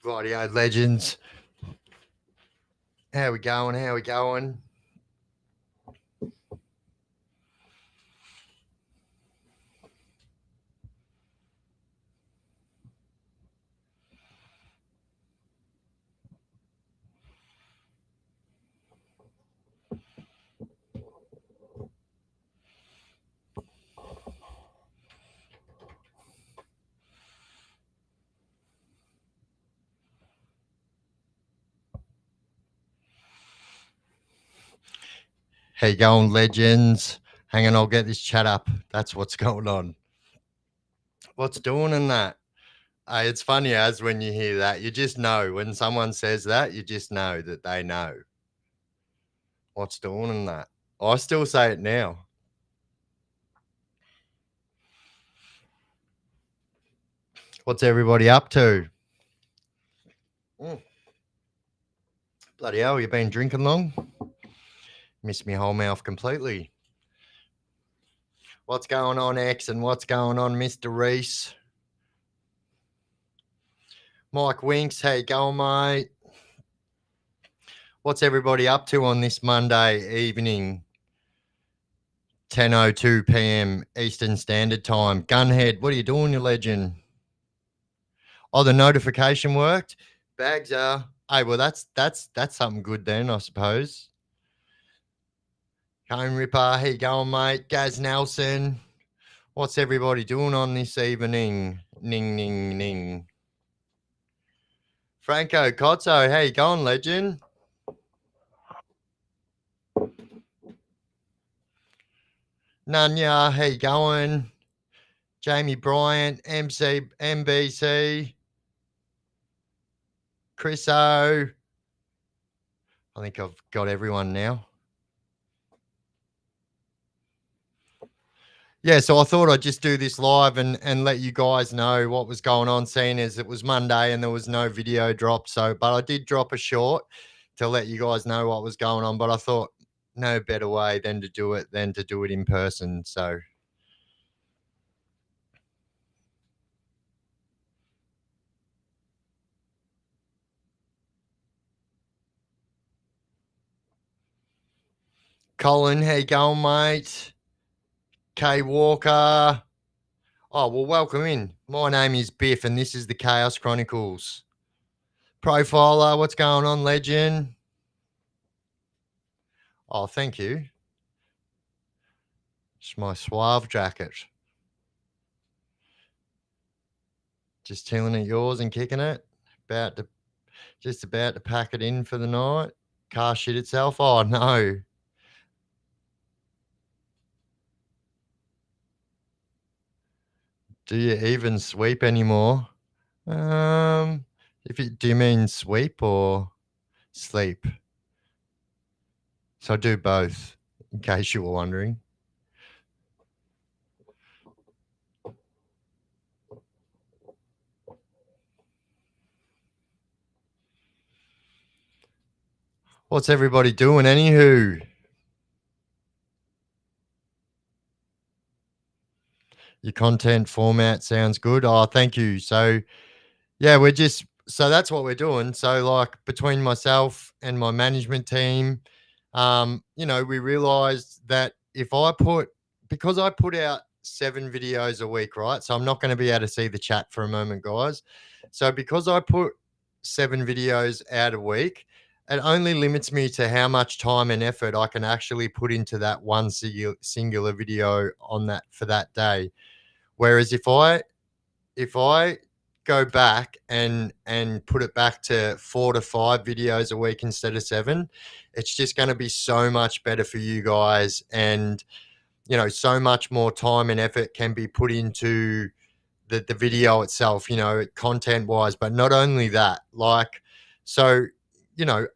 Rightio, legends. How we going? How we going? How you going, legends? Hang on, I'll get this chat up. That's what's going on. What's doing in that? It's funny as when you hear that, you just know when someone says that, you just know that they know what's doing in that. I still say it now. What's everybody up to? Bloody hell, you been drinking long? Missed me whole mouth completely. What's going on, X, and what's going on, Mr. Reese? Mike Winks, how you going, mate? What's everybody up to on this Monday evening? 10:02 p.m. Eastern Standard Time. Gunhead, what are you doing, you legend? Oh, the notification worked. Bags are. Hey, well, that's something good then, I suppose. Cone Ripper, how you going, mate? Gaz Nelson, what's everybody doing on this evening? Ning, ning, ning. Franco Cozzo, how you going, legend? Nanya, how you going? Jamie Bryant, MBC, Chris O. I think I've got everyone now. Yeah, so I thought I'd just do this live and let you guys know what was going on, seeing as it was Monday and there was no video drop. So, but I did drop a short to let you guys know what was going on. But I thought no better way than to do it in person. So, Colin, how you going, mate? Kay Walker. Oh, well, welcome in. My name is Biff, and this is the Chaos Chronicles. Profiler, what's going on, legend? Oh, thank you. It's my suave jacket. Just chilling at yours and kicking it. Just about to pack it in for the night. Car shit itself. Oh no. Do you even sweep anymore? Do you mean sweep or sleep? So I do both, in case you were wondering. What's everybody doing, anywho? Your content format sounds good. Oh, thank you. So, yeah, that's what we're doing. So, like, between myself and my management team, we realized that because I put out 7 videos a week, right? So I'm not going to be able to see the chat for a moment, guys. So because I put 7 videos out a week, it only limits me to how much time and effort I can actually put into that one singular video on that for that day. Whereas if I go back and put it back to 4 to 5 videos a week instead of 7, it's just going to be so much better for you guys, and so much more time and effort can be put into the video itself, content wise. But not only that, a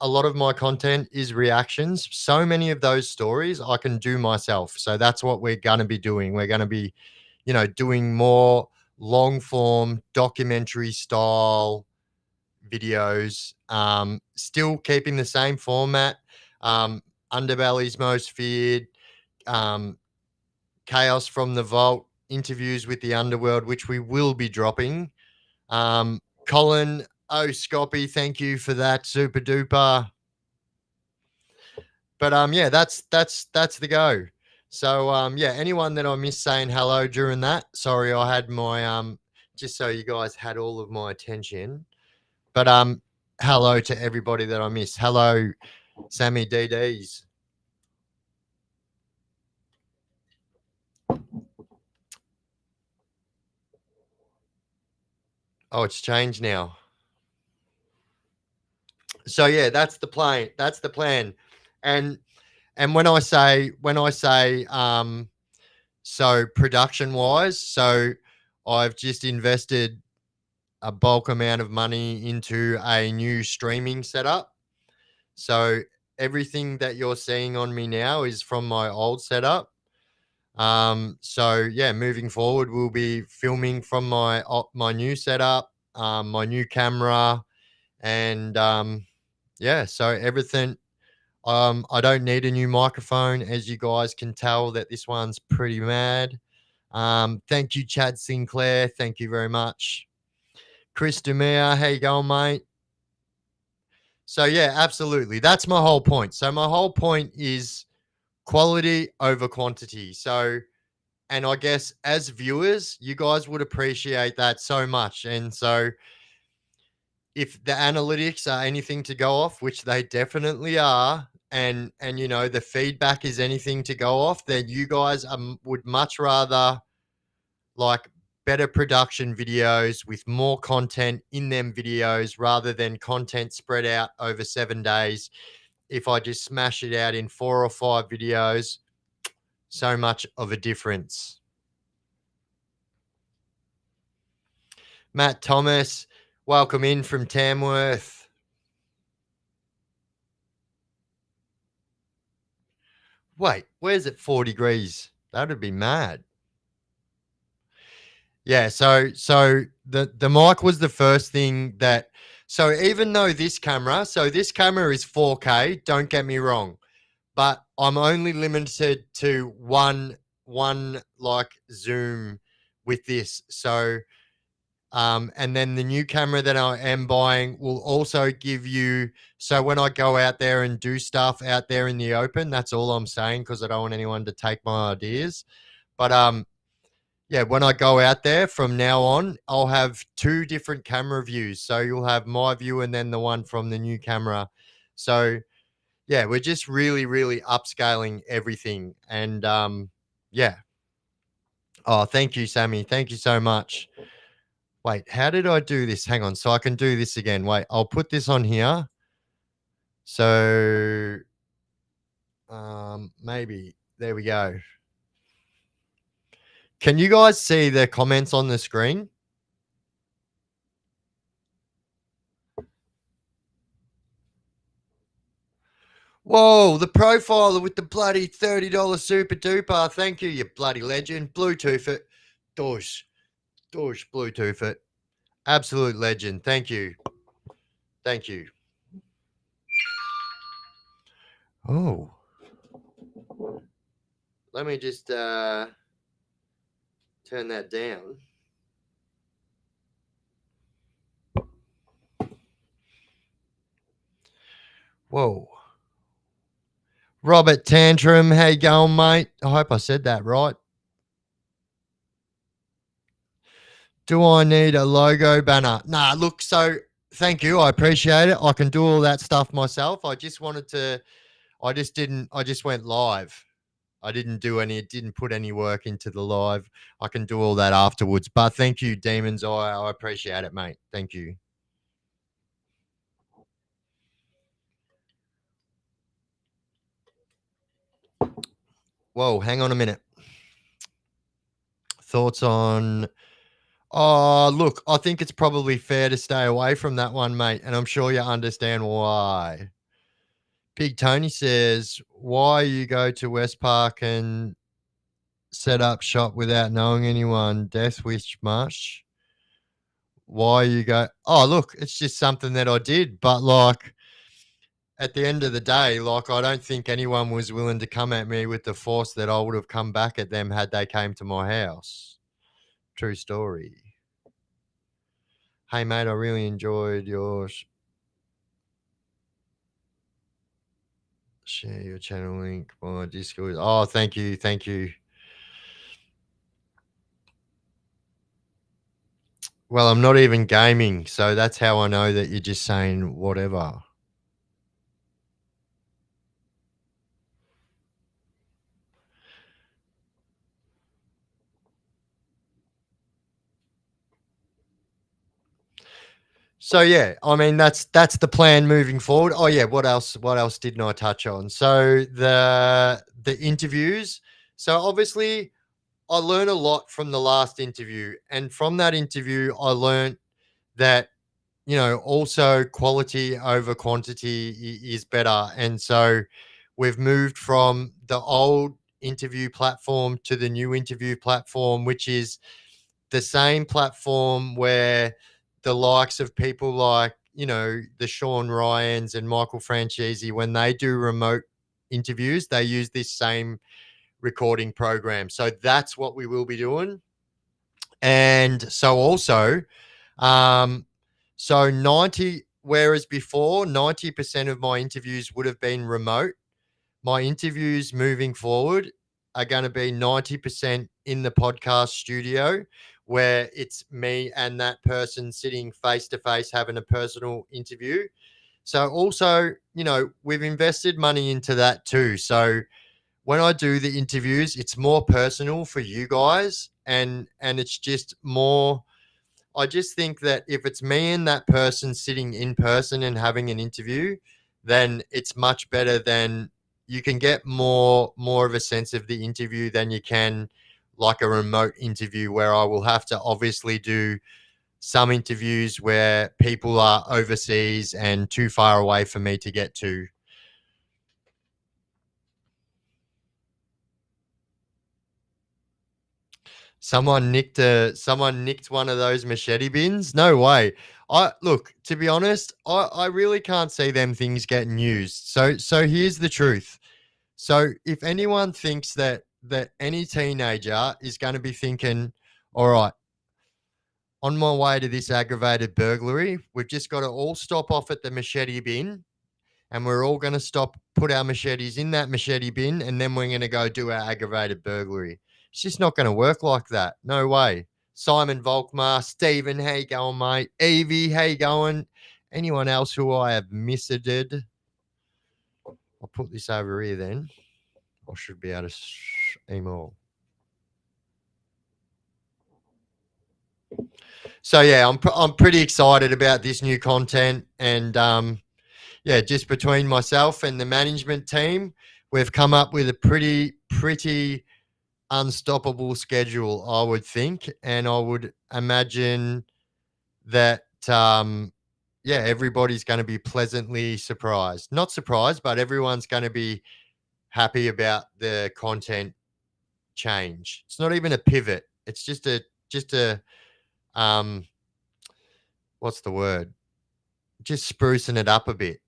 lot of my content is reactions. So many of those stories I can do myself. So that's what we're going to be doing. We're going to be doing more long form documentary style videos, still keeping the same format. Underbelly's Most Feared, Chaos from the Vault, interviews with the Underworld, which we will be dropping. Colin, Oh, Scoppy, thank you for that. Super duper. But yeah, that's the go. So yeah, anyone that I missed saying hello during that, sorry, I had my just so you guys had all of my attention. But hello to everybody that I missed. Hello, Sammy DDs. Oh, it's changed now. So yeah, that's the plan. That's the plan. And when I say so production wise, so I've just invested a bulk amount of money into a new streaming setup. So everything that you're seeing on me now is from my old setup. So yeah, moving forward, we'll be filming from my new setup, my new camera, and yeah. So everything. I don't need a new microphone, as you guys can tell that this one's pretty mad. Thank you, Chad Sinclair. Thank you very much. Chris Demir, how you going, mate? So yeah, absolutely. That's my whole point. So my whole point is quality over quantity. So, and I guess as viewers, you guys would appreciate that so much. And so if the analytics are anything to go off, which they definitely are, and you know the feedback is anything to go off, then you guys would much rather like better production videos with more content in them videos rather than content spread out over 7 days. If I just smash it out in 4 or 5 videos, so much of a difference. Matt Thomas, welcome in from Tamworth. Wait, where's it 4 degrees? That'd be mad. Yeah, so the mic was the first thing that so even though this camera is 4K, don't get me wrong, but I'm only limited to one like zoom with this. So and then the new camera that I am buying will also give you so when I go out there and do stuff out there in the open, that's all I'm saying because I don't want anyone to take my ideas. But yeah, when I go out there from now on, I'll have 2 different camera views. So you'll have my view and then the one from the new camera. So yeah, we're just really, really upscaling everything. And yeah. Oh, thank you, Sammy. Thank you so much. Wait, how did I do this? Hang on. So I can do this again. Wait, I'll put this on here. So maybe there we go. Can you guys see the comments on the screen? Whoa, the profiler with the bloody $30 super duper. Thank you, you bloody legend. Bluetooth it. Dosh. Dosh, Bluetooth it. Absolute legend. Thank you. Thank you. Oh. Let me just turn that down. Whoa. Robert Tantrum, how you going, mate? I hope I said that right. Do I need a logo banner? Nah, look, so thank you. I appreciate it. I can do all that stuff myself. I just went live. I didn't put any work into the live. I can do all that afterwards. But thank you, Demons. I appreciate it, mate. Thank you. Whoa, hang on a minute. Thoughts on Oh, look, I think it's probably fair to stay away from that one, mate, and I'm sure you understand why. Big Tony says, "Why you go to West Park and set up shop without knowing anyone? Death Wish Marsh. Why you go? Oh, look, it's just something that I did, but like at the end of the day, like I don't think anyone was willing to come at me with the force that I would have come back at them had they came to my house. True story." Hey, mate, I really enjoyed your share your channel link on Discord. Oh, thank you. Thank you. Well, I'm not even gaming, so that's how I know that you're just saying whatever. So yeah, I mean that's the plan moving forward. Oh yeah, what else didn't I touch on? So the interviews. So obviously I learned a lot from the last interview, and from that interview I learned that also quality over quantity is better. And so we've moved from the old interview platform to the new interview platform, which is the same platform where the likes of people like, the Sean Ryans and Michael Franchese, when they do remote interviews, they use this same recording program. So that's what we will be doing. And so also, um, so 90, whereas before 90% of my interviews would have been remote, my interviews moving forward are going to be 90% in the podcast studio where it's me and that person sitting face to face having a personal interview. So also, we've invested money into that too. So when I do the interviews, it's more personal for you guys, and it's just more. I just think that if it's me and that person sitting in person and having an interview, then it's much better than you can get more of a sense of the interview than you can like a remote interview where I will have to obviously do some interviews where people are overseas and too far away for me to get to. Someone nicked one of those machete bins. No way. I look, to be honest, I really can't see them things getting used. So here's the truth. So if anyone thinks that any teenager is going to be thinking, all right, on my way to this aggravated burglary, we've just got to all stop off at the machete bin and we're all going to put our machetes in that machete bin, and then we're going to go do our aggravated burglary. It's just not going to work like that. No way. Simon Volkmar, Stephen, how you going, mate? Evie, how you going? Anyone else who I have missed? I'll put this over here then. I should be able to email. So yeah, I'm pretty excited about this new content, and yeah, just between myself and the management team, we've come up with a pretty unstoppable schedule, I would think, and I would imagine that yeah, everybody's going to be pleasantly surprised. Not surprised, but everyone's going to be happy about the content change. It's not even a pivot. It's just a um what's the word? Just sprucing it up a bit.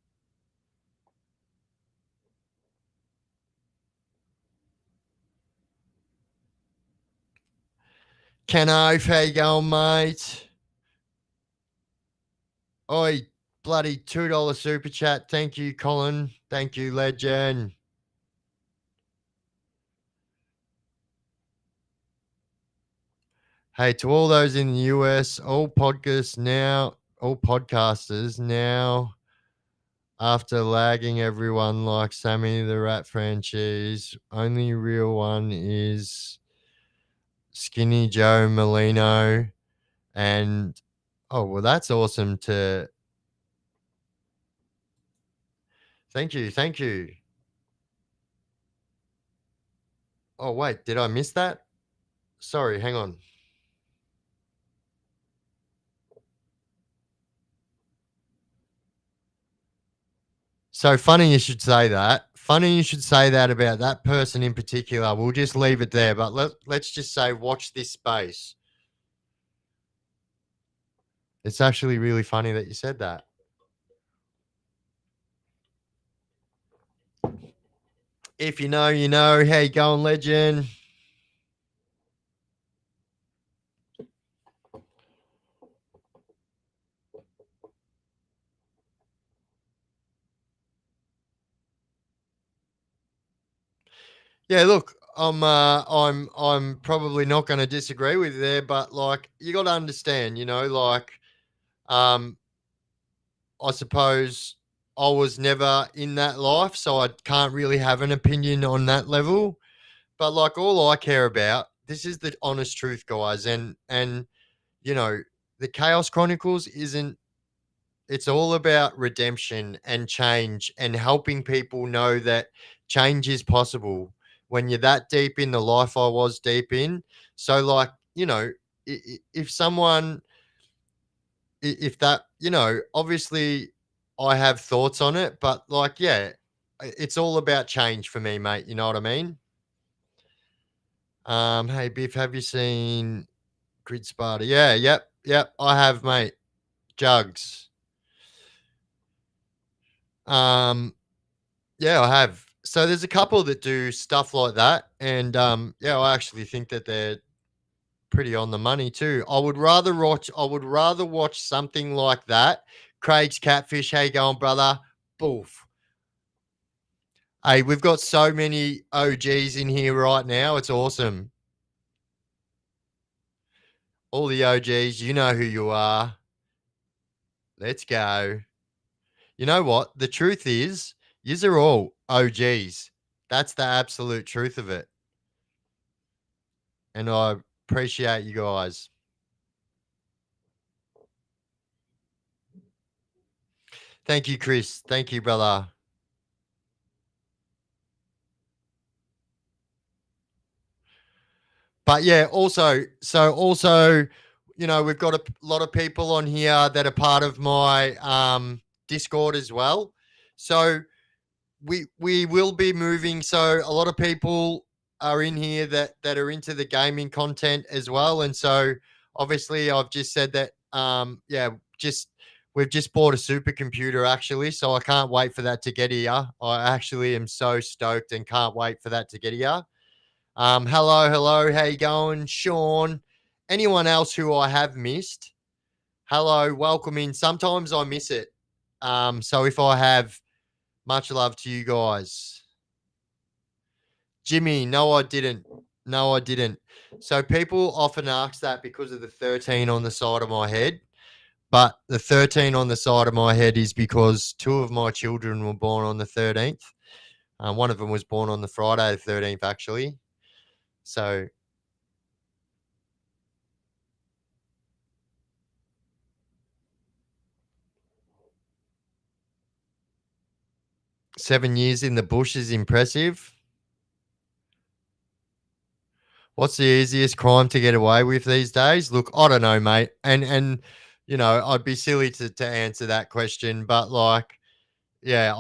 Ken Oaf, how you going, mate? Oi, bloody $2 super chat. Thank you, Colin. Thank you, legend. Hey, to all those in the US, all podcasters now, after lagging everyone like Sammy the Rat franchise, only real one is Skinny Joe Molino. And oh, well, that's awesome to. Thank you. Thank you. Oh, wait, did I miss that? Sorry, hang on. So funny you should say that. Funny you should say that about that person in particular. We'll just leave it there, but let's just say watch this space. It's actually really funny that you said that. If you know, you know. How you going, legend? Yeah, look, I'm probably not going to disagree with you there, but like you got to understand, like um, I suppose I was never in that life, so I can't really have an opinion on that level. But like all I care about, this is the honest truth, guys, and you know, the Chaos Chronicles isn't. It's all about redemption and change and helping people know that change is possible when you're that deep in the life I was deep in. So, like, if someone, if that, obviously I have thoughts on it, but like, yeah, it's all about change for me, mate. You know what I mean? Hey, Biff, have you seen Grid Sparta? Yeah, yep, I have, mate. Jugs. Um, Yeah, I have. So there's a couple that do stuff like that, and yeah, I actually think that they're pretty on the money too. I would rather watch something like that. Craig's Catfish, how you going, brother? Boof. Hey, we've got so many OGs in here right now. It's awesome. All the OGs, you know who you are. Let's go. You know what? The truth is, yous are all OGs. That's the absolute truth of it. And I appreciate you guys. Thank you, Chris. Thank you, brother. But yeah, also, we've got lot of people on here that are part of my Discord as well. So we will be moving. So a lot of people are in here that are into the gaming content as well. And so obviously I've just said that yeah, just we've just bought a supercomputer actually, so I can't wait for that to get here. I actually am so stoked and can't wait for that to get here. Hello, how you going, Sean? Anyone else who I have missed? Hello, welcome in. Sometimes I miss it. So if I have, much love to you guys. Jimmy, no, I didn't. No, I didn't. So people often ask that because of the 13 on the side of my head. But the 13 on the side of my head is because two of my children were born on the 13th. One of them was born on the Friday, the 13th, actually. So 7 years in the bush is impressive. What's the easiest crime to get away with these days? Look, I don't know, mate. And I'd be silly to answer that question, but like, yeah,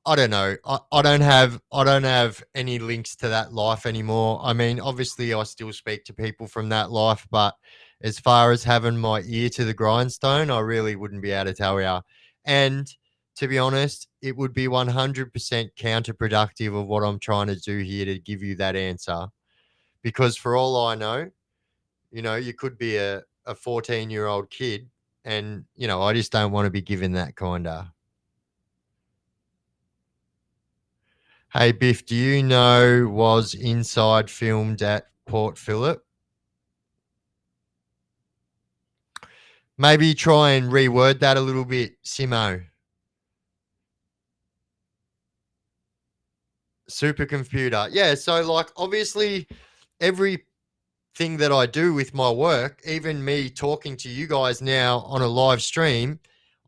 I don't know. I don't have any links to that life anymore. I mean, obviously I still speak to people from that life, but as far as having my ear to the grindstone, I really wouldn't be able to tell you. And to be honest, it would be 100% counterproductive of what I'm trying to do here to give you that answer. Because for all I know, you could be a 14-year-old kid, and I just don't want to be given that kind of. Hey Biff, do you know was Inside filmed at Port Phillip? Maybe try and reword that a little bit, Simo. Supercomputer. Yeah, so like obviously everything that I do with my work, even me talking to you guys now on a live stream,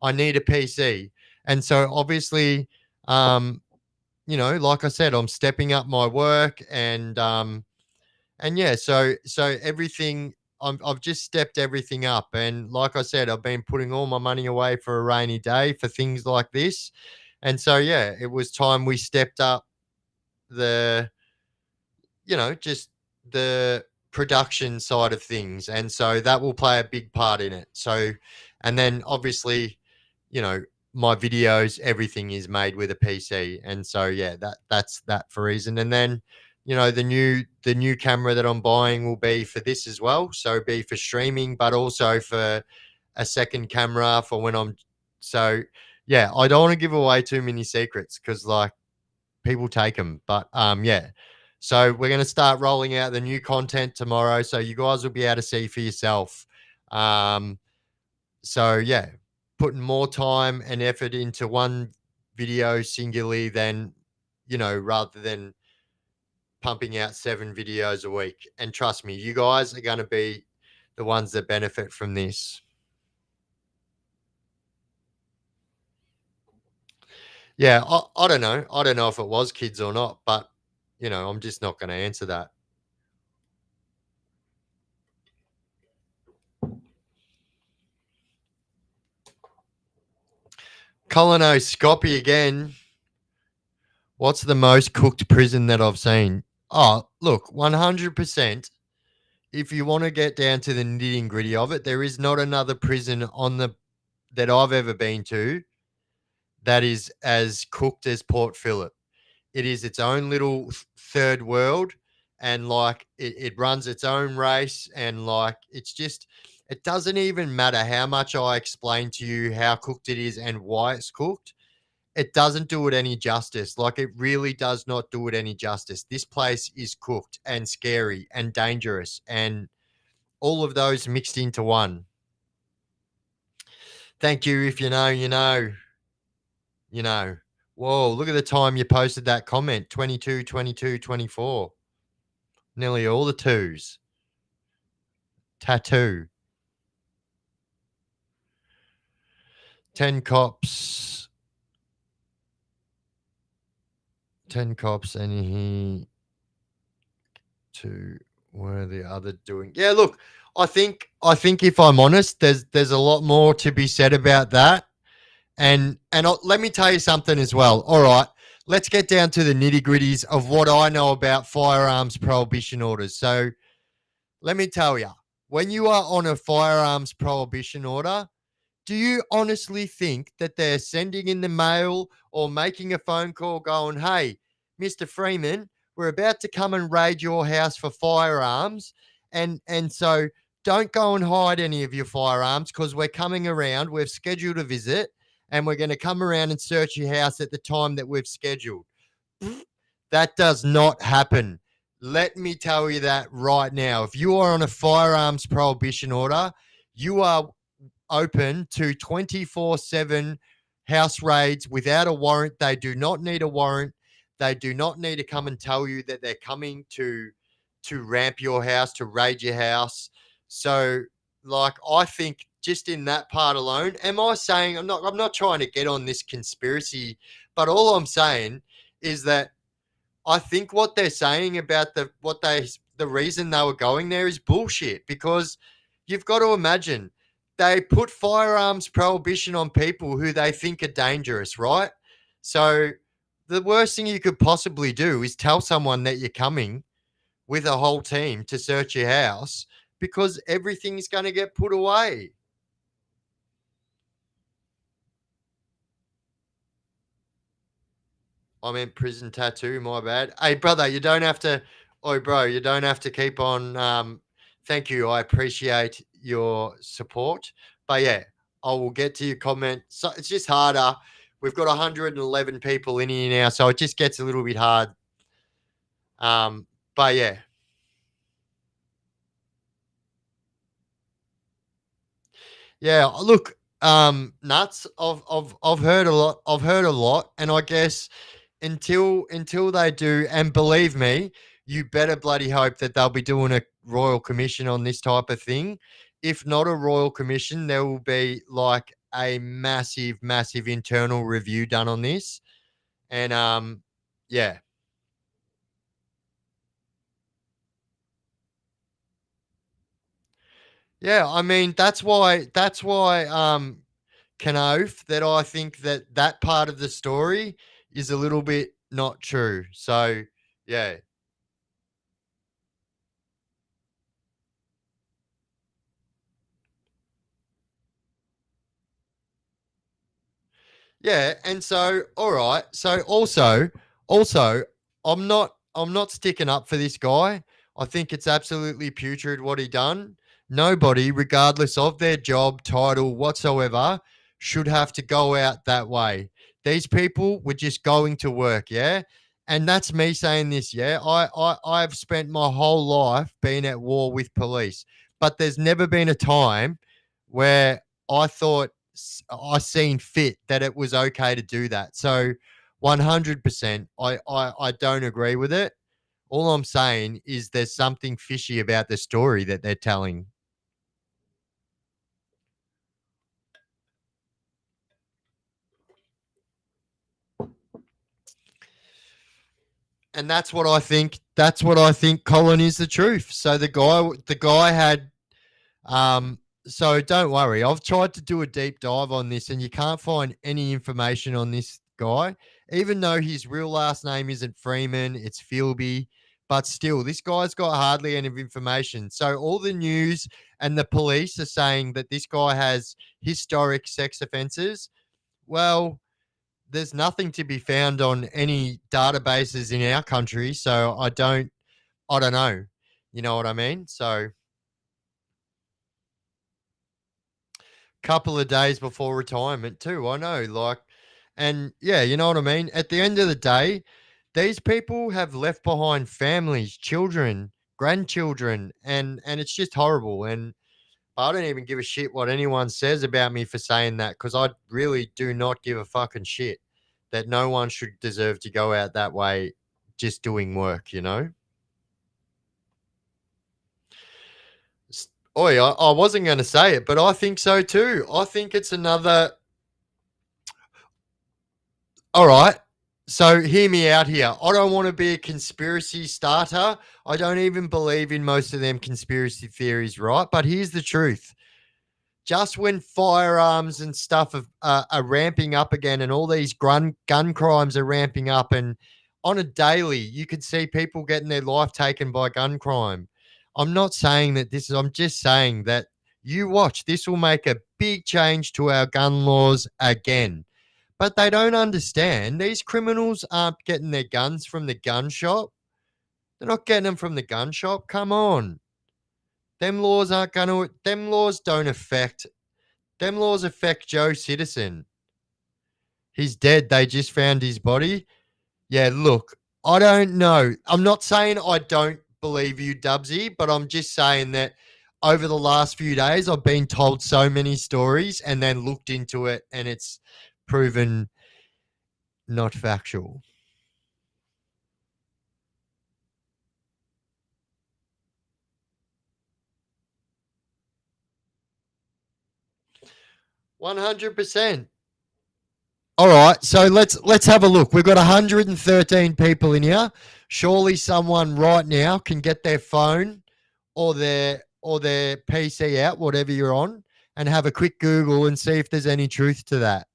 I need a PC. And so obviously like I said, I'm stepping up my work and yeah, so everything I've just stepped everything up, and like I said, I've been putting all my money away for a rainy day for things like this, and so yeah, it was time we stepped up the just the production side of things. And so that will play a big part in it. So, and then obviously, you know, my videos, everything is made with a PC. And so, yeah, that's that for reason. And then, the new camera that I'm buying will be for this as well. So be for streaming, but also for a second camera for when so yeah, I don't want to give away too many secrets because like people take them. But yeah, So we're going to start rolling out the new content tomorrow. So you guys will be able to see for yourself. Um, so yeah, putting more time and effort into one video singularly than, rather than pumping out 7 videos a week. And trust me, you guys are going to be the ones that benefit from this. Yeah, I don't know. I don't know if it was kids or not, but I'm just not going to answer that. Colonoscopy again. What's the most cooked prison that I've seen? Oh, look, 100%. If you want to get down to the nitty and gritty of it, there is not another prison on the that I've ever been to that is as cooked as Port Phillip. It is its own little third world, and like it runs its own race, and like it doesn't even matter how much I explain to you how cooked it is and why it's cooked. It doesn't do it any justice. Like, it really does not do it any justice. This place is cooked and scary and dangerous and all of those mixed into one. Thank you. If you know, you know. You know. Whoa, look at the time you posted that comment. 22, 22, 24. Nearly all the twos. Tattoo. 10 cops. 10 cops, and he to were the other doing. Yeah, look, I think if I'm honest, there's a lot more to be said about that. And let me tell you something as well. All right, let's get down to the nitty gritties of what I know about firearms prohibition orders. So let me tell you, when you are on a firearms prohibition order, do you honestly think that they're sending in the mail or making a phone call going, hey, Mr. Freeman, we're about to come and raid your house for firearms. And so don't go and hide any of your firearms because we're coming around. We've scheduled a visit and we're going to come around and search your house at the time that we've scheduled. That does not happen. Let me tell you that right now. If you are on a firearms prohibition order, you are open to 24/7 house raids without a warrant. They do not need a warrant. They do not need to come and tell you that they're coming to ramp your house, to raid your house. So, like, I think just in that part alone, am I saying I'm not trying to get on this conspiracy, but all I'm saying is that I think what they're saying about the reason they were going there is bullshit, because you've got to imagine they put firearms prohibition on people who they think are dangerous, right? So the worst thing you could possibly do is tell someone that you're coming with a whole team to search your house because everything's going to get put away. I meant prison tattoo, my bad. Hey, brother, you don't have to. Oh, bro, you don't have to keep on. Thank you. I appreciate your support. But yeah, I will get to your comment. So it's just harder. We've got 111 people in here now, so it just gets a little bit hard. But yeah. Yeah, look, nuts. I've heard a lot. I've heard a lot, and I guess until they do, and believe me, you better bloody hope that they'll be doing a royal commission on this type of thing. If not a royal commission, there will be like a massive, massive internal review done on this. And yeah. Yeah, I mean that's why Canoaf that I think that that part of the story is a little bit not true. So, yeah. Yeah, and so all right. So also I'm not sticking up for this guy. I think it's absolutely putrid what he done. Nobody, regardless of their job, title, whatsoever, should have to go out that way. These people were just going to work, yeah? and that's me saying this, yeah. I've spent my whole life being at war with police, but there's never been a time where I thought I seen fit that it was okay to do that. So 100%, I don't agree with it. All I'm saying is there's something fishy about the story that they're telling. And that's what I think, Colin, is the truth. So the guy had so don't worry. I've tried to do a deep dive on this and you can't find any information on this guy, even though his real last name isn't Freeman, it's Philby. But still, this guy's got hardly any information. So all the news and the police are saying that this guy has historic sex offenses. Well, there's nothing to be found on any databases in our country. So I don't know. You know what I mean? So couple of days before retirement too. I know, like, and yeah, you know what I mean. At the end of the day, these people have left behind families, children, grandchildren, and it's just horrible. And I don't even give a shit what anyone says about me for saying that because I really do not give a fucking shit that no one should deserve to go out that way just doing work. Oi, I wasn't going to say it, but I think so too. I think it's another. All right. So hear me out here. I don't want to be a conspiracy starter. I don't even believe in most of them conspiracy theories, right? But here's the truth. Just when firearms and stuff are ramping up again and all these gun crimes are ramping up, and on a daily, you could see people getting their life taken by gun crime. I'm not saying that this is, I'm just saying that you watch, this will make a big change to our gun laws again. But they don't understand these criminals aren't getting their guns from the gun shop. They're not getting them from the gun shop. Come on. Them laws don't affect, them laws affect Joe Citizen. He's dead. They just found his body. Yeah, look, I don't know. I'm not saying I don't believe you, Dubsy, but I'm just saying that over the last few days, I've been told so many stories and then looked into it and it's proven not factual. 100%. All right, so let's have a look. We've got 113 people in here. Surely someone right now can get their phone or their PC out, whatever you're on, and have a quick Google and see if there's any truth to that.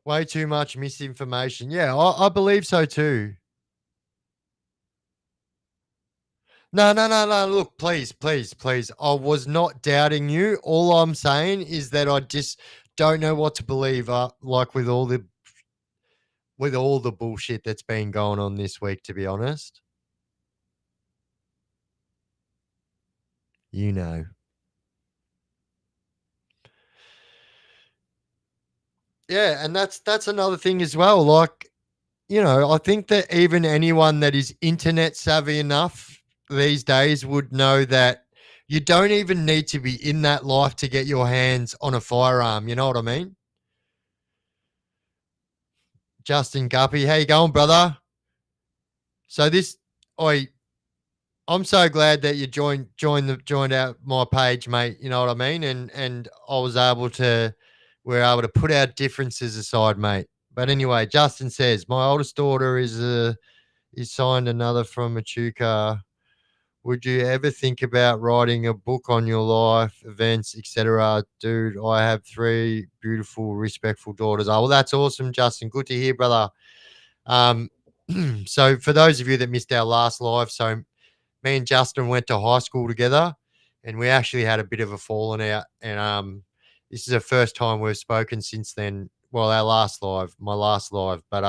Way too much misinformation. Yeah, I believe so too. No, no, no, no. Look, please, please, please. I was not doubting you. All I'm saying is that I just don't know what to believe. Like with all the bullshit that's been going on this week. To be honest, you know. Yeah, and that's another thing as well. Like, I think that even anyone that is internet savvy enough these days would know that you don't even need to be in that life to get your hands on a firearm. You know what I mean? Justin Guppy, how you going, brother? So this, oi, I'm so glad that you joined out my page, mate. You know what I mean? And I was able to, we're able to put our differences aside, mate. But anyway, Justin says my oldest daughter is signed another from Machuca Would you ever think about writing a book on your life, events, etc.? Dude, I have three beautiful, respectful daughters. Oh, well, that's awesome, Justin. Good to hear, brother. Um, so for those of you that missed our last live, so me and Justin went to high school together, and we actually had a bit of a falling out. And this is the first time we've spoken since then. Well, our last live, my last live, but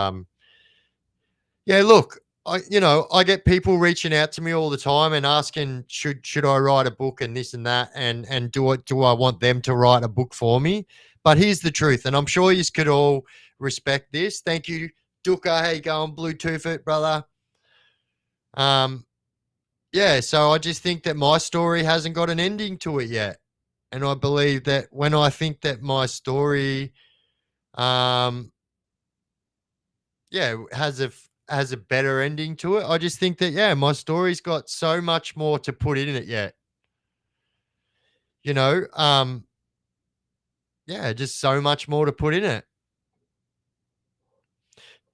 yeah. Look, I get people reaching out to me all the time and asking should I write a book and this and that, and do I want them to write a book for me? But here's the truth, and I'm sure you could all respect this. Thank you, Duka. How you going, Bluetooth it, brother? Um, yeah, so I just think that my story hasn't got an ending to it yet. And I believe that when I think that my story um has a better ending to it, I just think that my story's got so much more to put in it yet. You know, just so much more to put in it.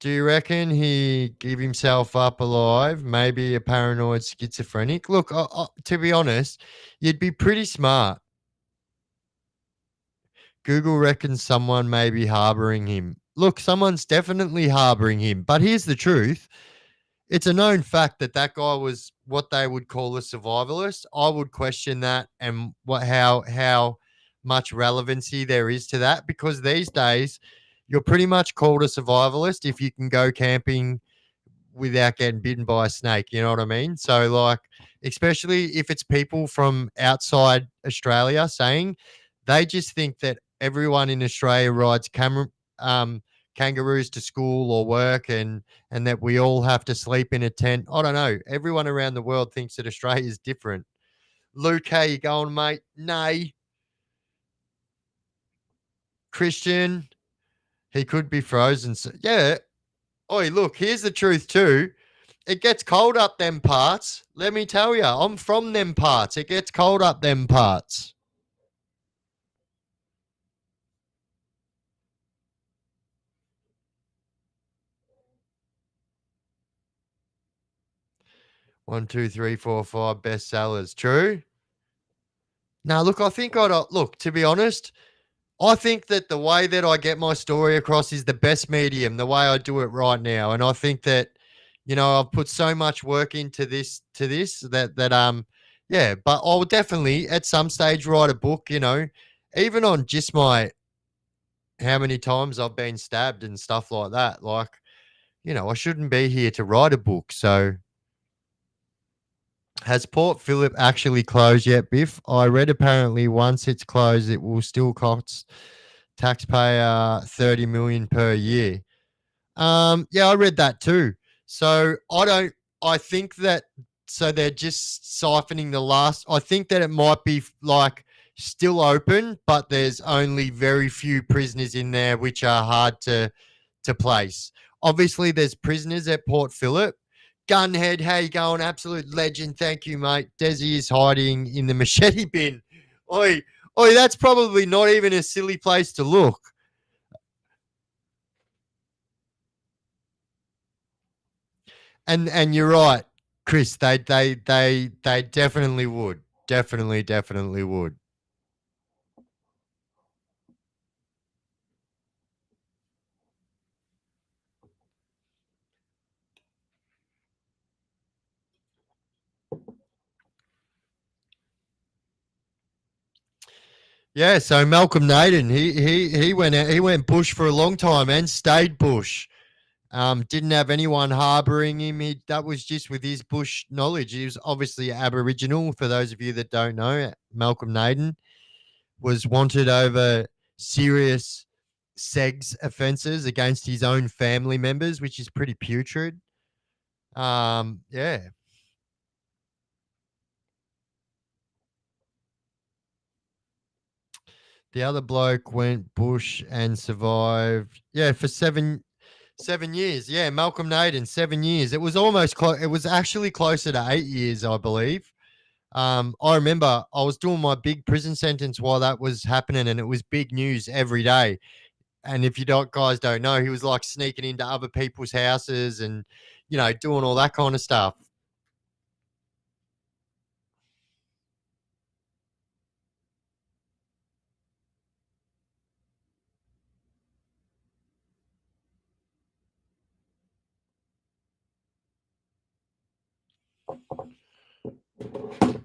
Do you reckon he give himself up alive? Maybe a paranoid schizophrenic? Look, to be honest, you'd be pretty smart. Google reckons someone may be harboring him. Look, someone's definitely harboring him. But here's the truth. It's a known fact that that guy was what they would call a survivalist. I would question that and how much relevancy there is to that, because these days you're pretty much called a survivalist if you can go camping without getting bitten by a snake. You know what I mean? So, like, especially if it's people from outside Australia saying they just think that everyone in Australia rides kangaroos to school or work, and that we all have to sleep in a tent. I don't know. Everyone around the world thinks that Australia is different. Luke, how you going, mate? Nay. Christian, he could be frozen. So, yeah. Oi, look, here's the truth too. It gets cold up them parts. Let me tell you, I'm from them parts. It gets cold up them parts. One, two, three, four, five bestsellers. True. Now, look, I think look, to be honest, I think that the way that I get my story across is the best medium, the way I do it right now. And I think that, I've put so much work into this yeah, but I'll definitely at some stage write a book, even on just my how many times I've been stabbed and stuff like that. Like, I shouldn't be here to write a book. So has Port Phillip actually closed yet, Biff? I read apparently once it's closed, it will still cost taxpayer 30 million per year. Yeah, I read that too. So I think that, so they're just siphoning the last. I think that it might be like still open, but there's only very few prisoners in there, which are hard to place. Obviously, there's prisoners at Port Phillip. Gunhead, how you going? Absolute legend. Thank you, mate. Desi is hiding in the machete bin. Oi, oi, that's probably not even a silly place to look. And you're right, Chris. They definitely would. Definitely would. Yeah. So Malcolm Naden, he went bush for a long time and stayed bush. Didn't have anyone harboring him. That was just with his bush knowledge. He was obviously Aboriginal. For those of you that don't know, Malcolm Naden was wanted over serious sex offences against his own family members, which is pretty putrid. Yeah. The other bloke went bush and survived. Yeah, for 7 years. Yeah, Malcolm Naden, 7 years. It was almost close. It was actually closer to 8 years, I believe. I remember I was doing my big prison sentence while that was happening, and it was big news every day. And if you don't guys don't know, he was like sneaking into other people's houses and doing all that kind of stuff.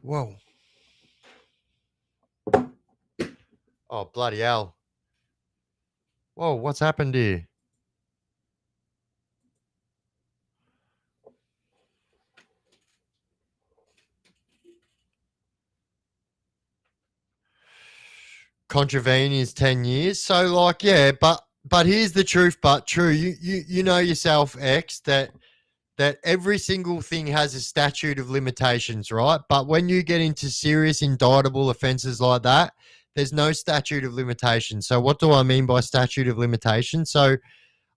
Whoa. Oh, bloody hell. Whoa, what's happened here? Contravene is 10 years. So like, yeah, but here's the truth, but true. You know yourself, X, that every single thing has a statute of limitations, right? But when you get into serious indictable offenses like that, there's no statute of limitations. So what do I mean by statute of limitations? So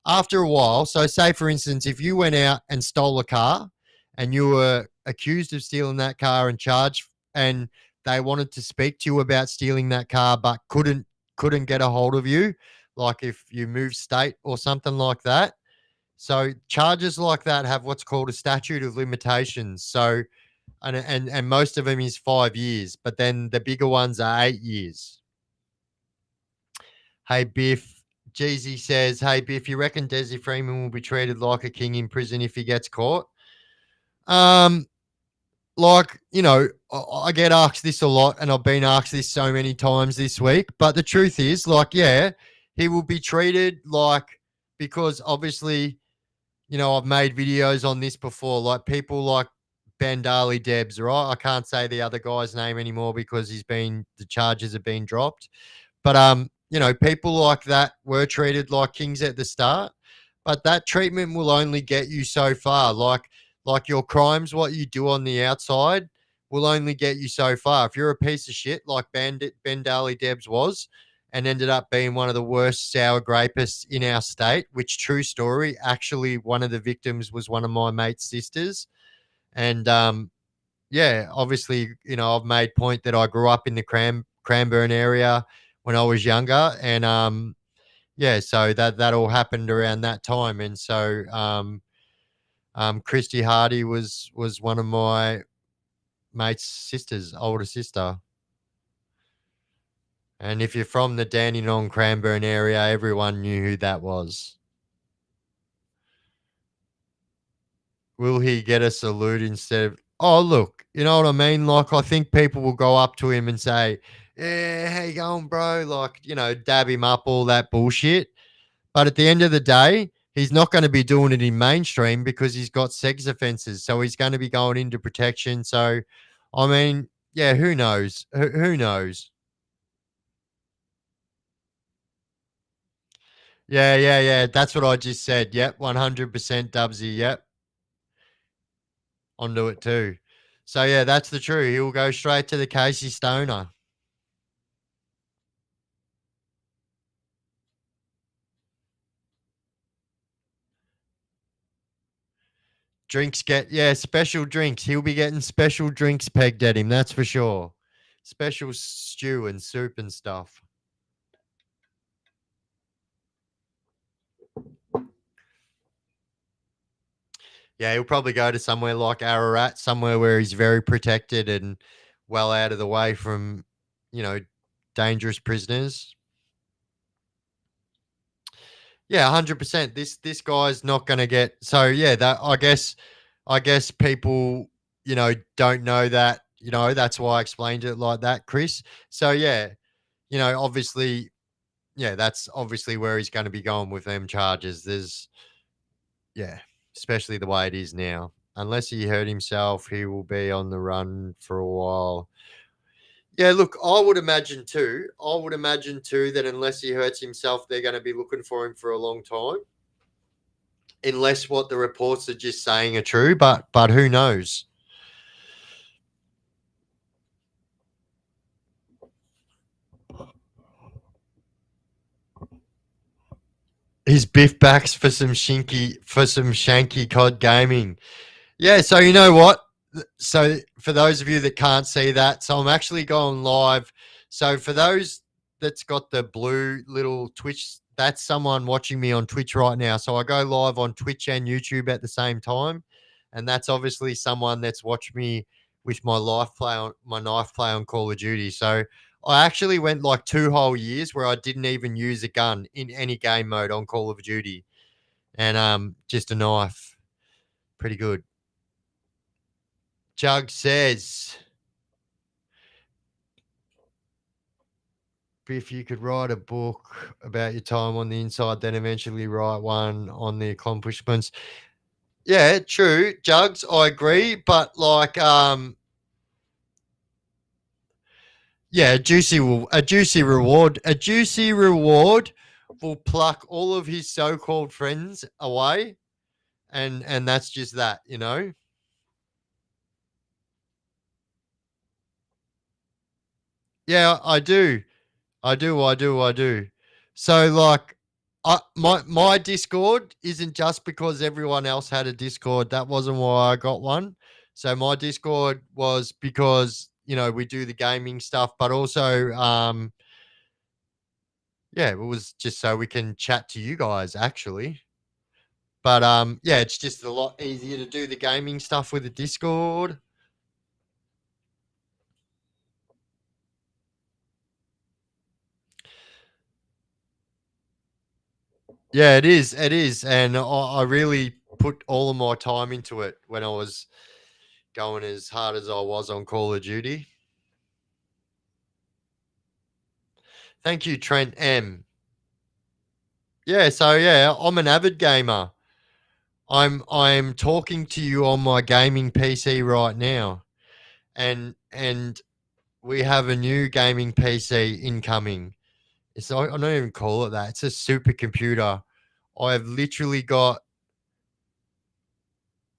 after a while, so say for instance, if you went out and stole a car and you were accused of stealing that car and charged, and they wanted to speak to you about stealing that car but couldn't get a hold of you, like if you moved state or something like that. So charges like that have what's called a statute of limitations. So and most of them is 5 years, but then the bigger ones are 8 years. Hey Biff, Jeezy says, "Hey Biff, you reckon Desi Freeman will be treated like a king in prison if he gets caught?" Um, like I get asked this a lot, and I've been asked this so many times this week. But the truth is, like, yeah, he will be treated like, because obviously, I've made videos on this before. Like people like Bandali Debs, right? I can't say the other guy's name anymore because the charges have been dropped. But people like that were treated like kings at the start, but that treatment will only get you so far. Like your crimes, what you do on the outside will only get you so far. If you're a piece of shit like Ben Daly Debs was, and ended up being one of the worst sour grapists in our state, which true story, actually one of the victims was one of my mate's sisters. And yeah, obviously, I've made point that I grew up in the Cranbourne area when I was younger, and yeah, so that all happened around that time, and so Christy Hardy was one of my mate's sisters, older sister, and if you're from the Dandenong Cranbourne area, everyone knew who that was. Will he get a salute instead of? Oh, look, you know what I mean? Like, I think people will go up to him and say, "Yeah, how you going, bro?" Like, dab him up, all that bullshit. But at the end of the day, he's not going to be doing it in mainstream because he's got sex offenses. So he's going to be going into protection. So, I mean, yeah, who knows? Who knows? Yeah, yeah, yeah. That's what I just said. Yep, 100% Dubsy. Yep, onto it too. So yeah, that's the truth. He'll go straight to the Casey Stoner. Special drinks. He'll be getting special drinks pegged at him. That's for sure. Special stew and soup and stuff. Yeah, he'll probably go to somewhere like Ararat, somewhere where he's very protected and well out of the way from, you know, dangerous prisoners. Yeah, 100%. This guy's not going to get. So yeah, that I guess people, don't know that, that's why I explained it like that, Chris. So yeah, obviously, yeah, that's obviously where he's going to be going with them charges. Yeah, especially the way it is now. Unless he hurt himself, he will be on the run for a while. Yeah, look, I would imagine too that unless he hurts himself, they're going to be looking for him for a long time. Unless what the reports are just saying are true, but who knows? His biff backs for some shanky cod gaming. Yeah, so you know what? So for those of you that can't see that, so I'm actually going live. So for those that's got the blue little Twitch, that's someone watching me on Twitch right now. So I go live on Twitch and YouTube at the same time, and that's obviously someone that's watched me with my knife play on Call of Duty. So I actually went like 2 whole years where I didn't even use a gun in any game mode on Call of Duty, and just a knife. Pretty good. Jug says. If you could write a book about your time on the inside, then eventually write one on the accomplishments. Yeah, true, Jugs, I agree, but like, yeah, a juicy reward will pluck all of his so-called friends away, and that's just that, you know. Yeah, I do. I do. So like my Discord isn't just because everyone else had a Discord. That wasn't why I got one. So my Discord was because, we do the gaming stuff, but also yeah, it was just so we can chat to you guys actually. But yeah, it's just a lot easier to do the gaming stuff with the Discord. Yeah, it is. It is. And I really put all of my time into it when I was going as hard as I was on Call of Duty. Thank you, Trent M. Yeah, so yeah, I'm an avid gamer. I'm talking to you on my gaming PC right now. And we have a new gaming PC incoming. I don't even call it that. It's a supercomputer. I've literally got,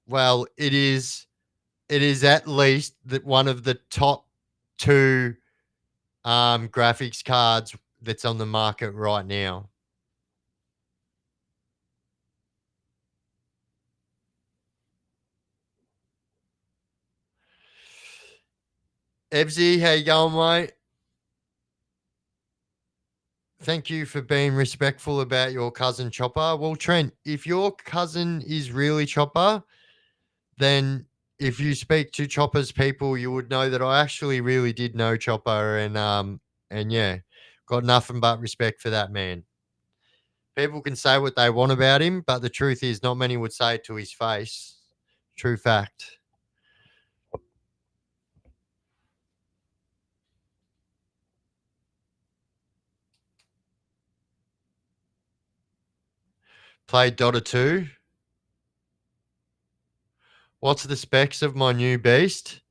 well, it is at least that one of the top two graphics cards that's on the market right now. Ebsy, how you going, mate? Thank you for being respectful about your cousin Chopper. Well, Trent, if your cousin is really Chopper, then if you speak to Chopper's people, you would know that I actually really did know Chopper, and yeah, got nothing but respect for that man. People can say what they want about him, but the truth is, not many would say it to his face. True fact. Played Dota 2. What's the specs of my new beast?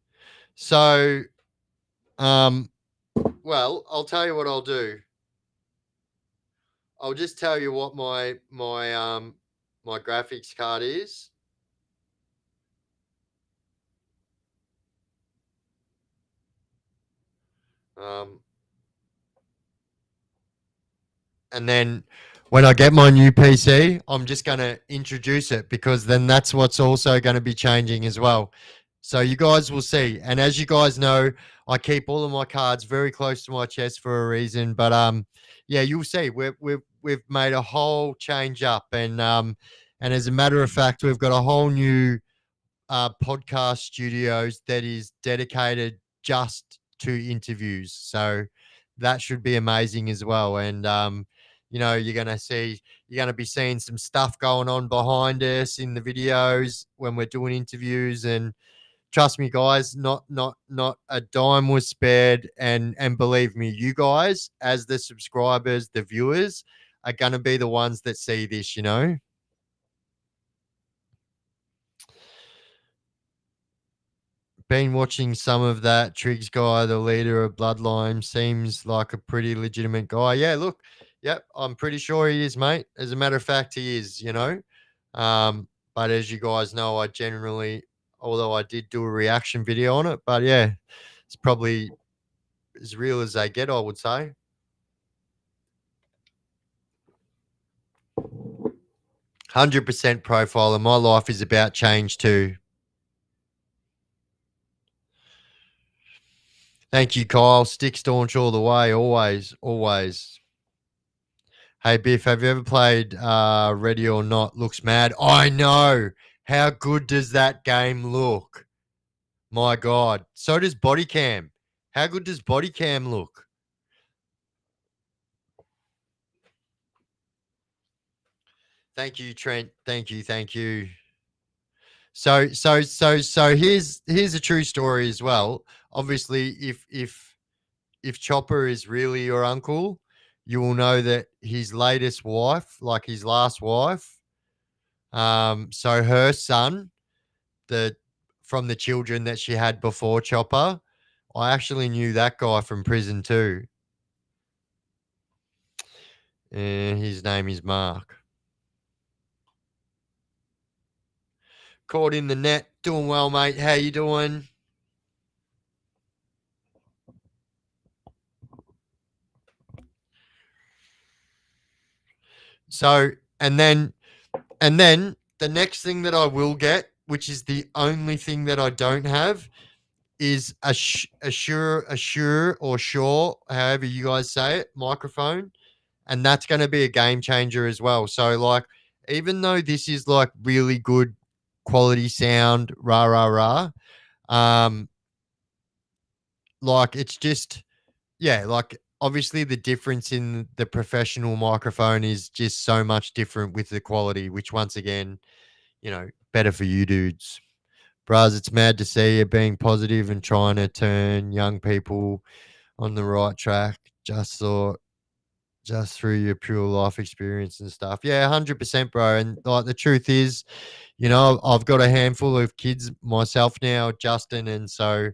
So, um, well, I'll tell you what I'll do. I'll just tell you what my graphics card is. Um, and then when I get my new PC, I'm just going to introduce it because then that's what's also going to be changing as well. So you guys will see. And as you guys know, I keep all of my cards very close to my chest for a reason. But yeah, you'll see. We've made a whole change up, and as a matter of fact, we've got a whole new podcast studios that is dedicated just to interviews. So that should be amazing as well. And you're gonna be seeing some stuff going on behind us in the videos when we're doing interviews. And trust me, guys, not a dime was spared. And believe me, you guys, as the subscribers, the viewers, are gonna be the ones that see this. Been watching some of that. Triggs guy, the leader of Bloodline, seems like a pretty legitimate guy. Yeah, look, yep, I'm pretty sure he is, mate. As a matter of fact, he is. But as you guys know, I generally, although I did do a reaction video on it, but yeah, it's probably as real as they get, I would say. 100% profile, and my life is about change too. Thank you, Kyle. Stick staunch all the way, always, always. Hey Biff, have you ever played Ready or Not? Looks mad. I know. How good does that game look? My God. So does Body Cam. How good does Body Cam look? Thank you, Trent. Thank you. So here's a true story as well. Obviously, if if Chopper is really your uncle, you will know that his latest wife, like his last wife, so her son, the from the children that she had before Chopper, I actually knew that guy from prison too. And his name is Mark. Caught in the net. Doing well, mate. How you doing? So, and then the next thing that I will get, which is the only thing that I don't have, is a sure or sure, however you guys say it, microphone, and that's going to be a game changer as well. So, like, even though this is like really good quality sound, rah rah rah, um, like it's just yeah, like obviously the difference in the professional microphone is just so much different with the quality, which once again, better for you dudes. Braz, it's mad to see you being positive and trying to turn young people on the right track. Just thought, just through your pure life experience and stuff. Yeah, 100%, bro. And like the truth is, I've got a handful of kids myself now, Justin. And so,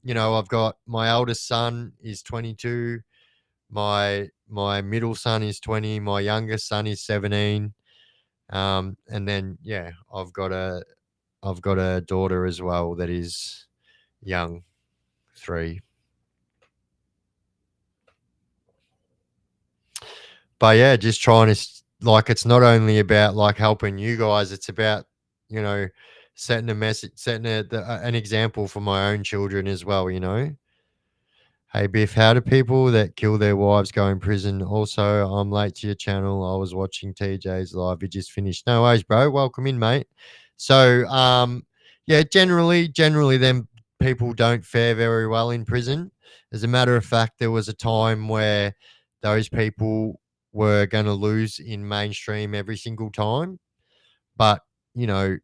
I've got my eldest son is 22. My middle son is 20. My youngest son is 17. And then, yeah, I've got a daughter as well that is young, 3. But yeah, just trying to like it's not only about like helping you guys, it's about, you know, setting a message, setting an example for my own children as well. Hey Biff, how do people that kill their wives go in prison? Also, I'm late to your channel. I was watching TJ's live. He just finished. No worries, bro. Welcome in, mate. So, yeah, generally, them people don't fare very well in prison. As a matter of fact, there was a time where those people were going to lose in mainstream every single time. But you know,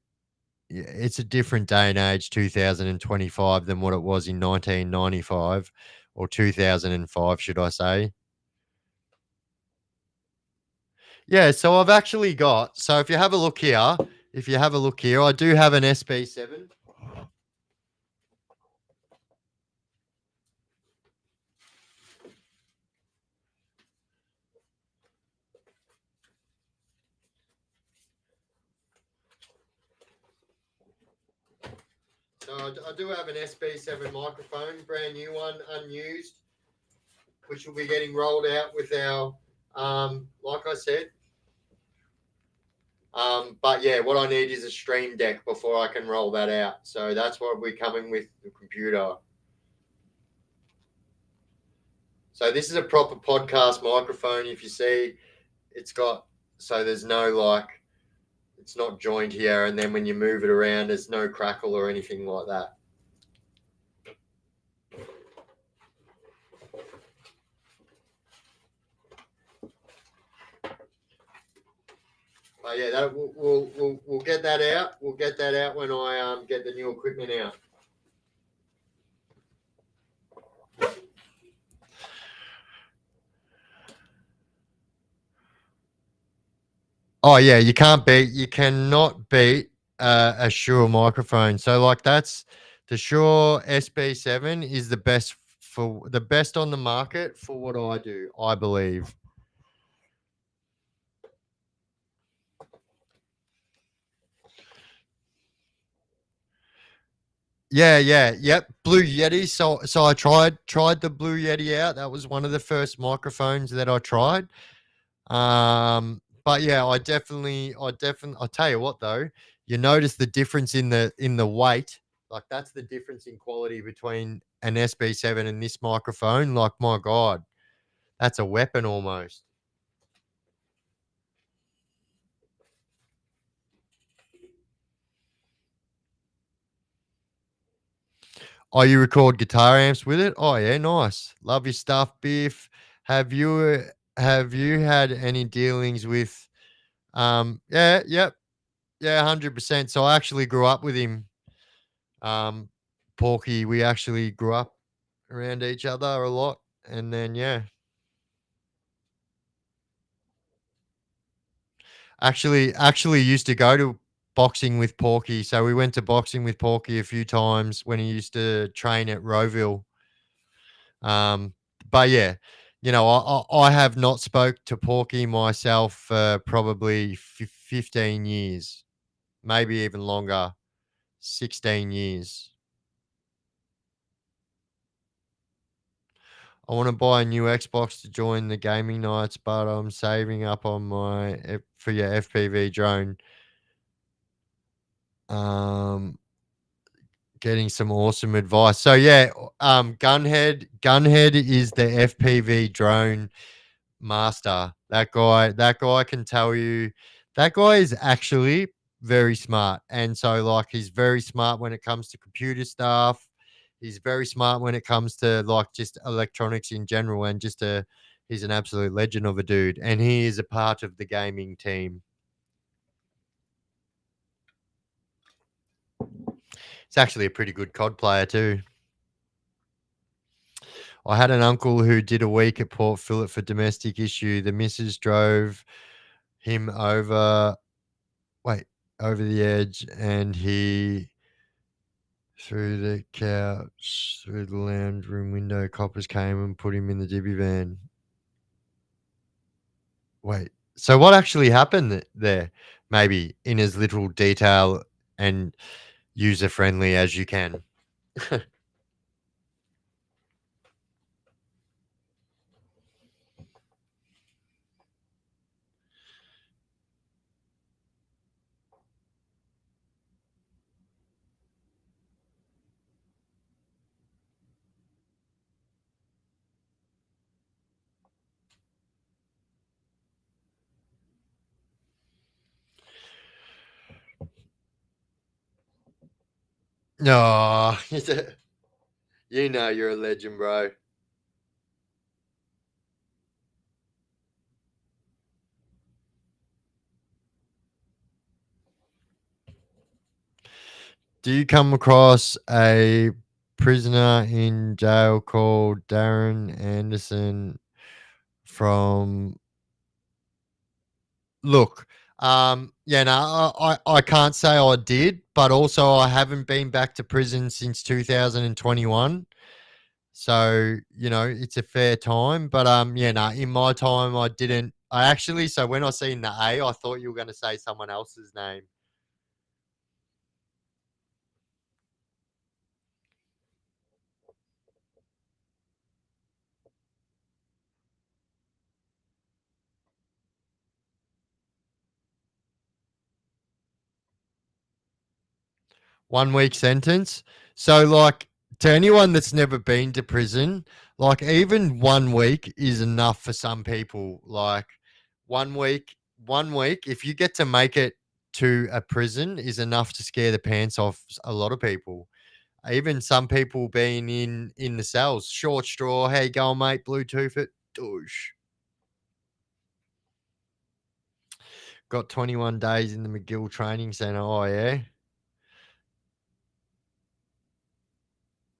it's a different day and age, 2025, than what it was in 1995 or 2005, should I say. Yeah, so I've actually got, so if you have a look here, I do have an SB7. So I do have an SB7 microphone, brand new one, unused, which will be getting rolled out with our, like I said. But yeah, what I need is a stream deck before I can roll that out. So that's what we're coming with the computer. So this is a proper podcast microphone. If you see, it's got, so there's no like, it's not joined here, and then when you move it around, there's no crackle or anything like that. But yeah, that we'll get that out. We'll get that out when I get the new equipment out. Oh yeah, you cannot beat a Shure microphone. So like that's the Shure SB7 is the best on the market for what I do, I believe. Yeah, yeah, yep. Blue Yeti. So I tried the Blue Yeti out. That was one of the first microphones that I tried. But yeah, I'll tell you what though, you notice the difference in the weight. Like that's the difference in quality between an SB7 and this microphone. Like my God, that's a weapon almost. Oh, you record guitar amps with it? Oh yeah, nice. Love your stuff, Biff. Have you have you had any dealings with yeah, yep, yeah, 100%. So I actually grew up with him. Um Porky, we actually grew up around each other a lot. and then yeah. Actually used to go to boxing with Porky. So we went to boxing with Porky a few times when he used to train at Rowville. Um, but yeah, I have not spoke to Porky myself for probably 15 years, maybe even longer, 16 years. I want to buy a new Xbox to join the gaming nights, but I'm saving up on for your FPV drone. Um, Getting some awesome advice. So yeah, Gunhead is the FPV drone master. That guy can tell you. That guy is actually very smart, and so like he's very smart when it comes to computer stuff. He's very smart when it comes to like just electronics in general, and he's an absolute legend of a dude, and he is a part of the gaming team. He's actually a pretty good COD player too. I had an uncle who did a week at Port Phillip for domestic issue. The missus drove him wait, over the edge, and he threw the couch through the lounge room window. Coppers came and put him in the Dibby van. Wait, so what actually happened there? Maybe in as little detail and user friendly as you can. No, you know you're a legend, bro. Do you come across a prisoner in jail called Darren Anderson from Look, yeah, no, I can't say I did, but also I haven't been back to prison since 2021. So, it's a fair time. But yeah, no, in my time I didn't I actually so when I seen the A, I thought you were gonna say someone else's name. One week sentence. So, like, to anyone that's never been to prison, like, even 1 week is enough for some people. Like, 1 week, if you get to make it to a prison, is enough to scare the pants off a lot of people. Even some people being in the cells. Short straw, how you going, mate? Bluetooth it, douche. Got 21 days in the McGill Training Center. Oh yeah,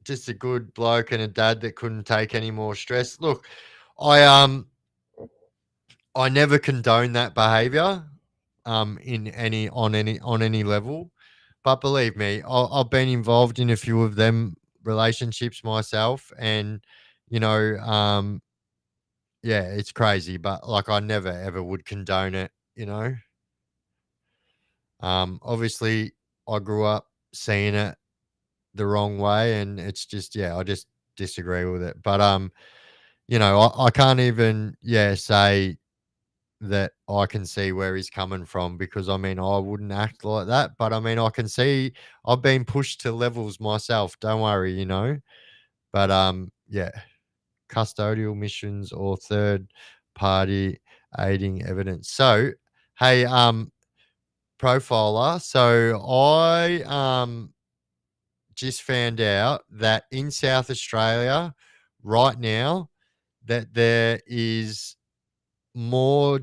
just a good bloke and a dad that couldn't take any more stress. Look, I I never condone that behavior in any level, but believe me, I've been involved in a few of them relationships myself, and you know, yeah, it's crazy, but like I never ever would condone it. Obviously, I grew up seeing it the wrong way, and it's just yeah, I just disagree with it. But I can't even say that I can see where he's coming from, because I mean I wouldn't act like that, but I mean I can see I've been pushed to levels myself. Don't worry. But yeah, custodial missions or third party aiding evidence. So hey, profiler. So I just found out that in South Australia right now that there is more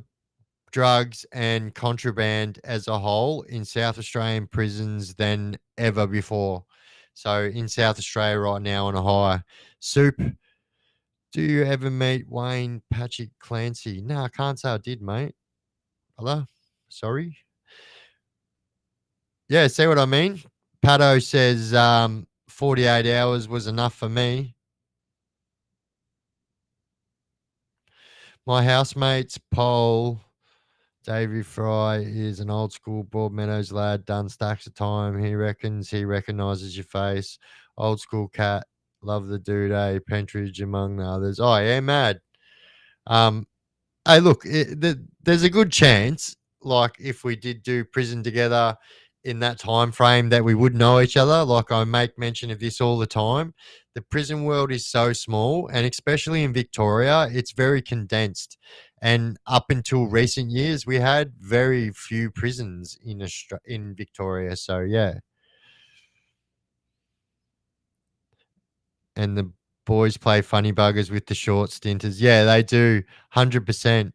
drugs and contraband as a whole in South Australian prisons than ever before. So in South Australia right now on a high, soup, Do you ever meet Wayne Patrick Clancy? No, I can't say I did, mate. Hello? Sorry. Yeah, see what I mean? Pato says 48 hours was enough for me. My housemate's Paul Davy Fry is an old school Broadmeadows lad, done stacks of time. He reckons he recognises your face. Old school cat, love the dude, Pentridge among the others. Oh, yeah, mad. Um, Hey, look, there's a good chance, like if we did do prison together in that time frame, that we would know each other. Like I make mention of this all the time. The prison world is so small, and especially in Victoria, it's very condensed. And up until recent years, we had very few prisons in Victoria. So yeah, and the boys play funny buggers with the short stinters. Yeah, they do, 100%.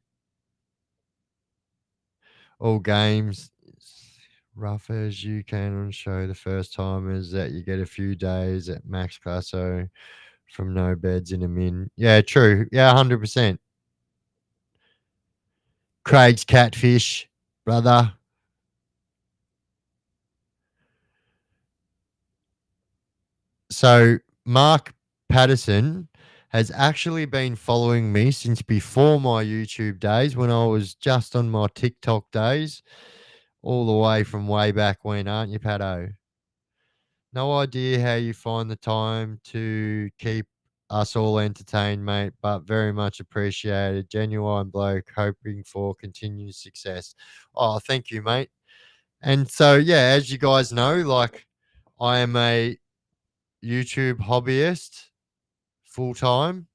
All games rough as you can on show the first timers that you get a few days at max classo from no beds in a min. Yeah, true. Yeah, 100%. Craig's catfish, brother. So Mark Patterson has actually been following me since before my YouTube days, when I was just on my TikTok days, all the way from way back when, aren't you, Pato? No idea how you find the time to keep us all entertained, mate, but very much appreciated. Genuine bloke, hoping for continued success. Oh, thank you, mate. And so, yeah, as you guys know, like I am a YouTube hobbyist full time.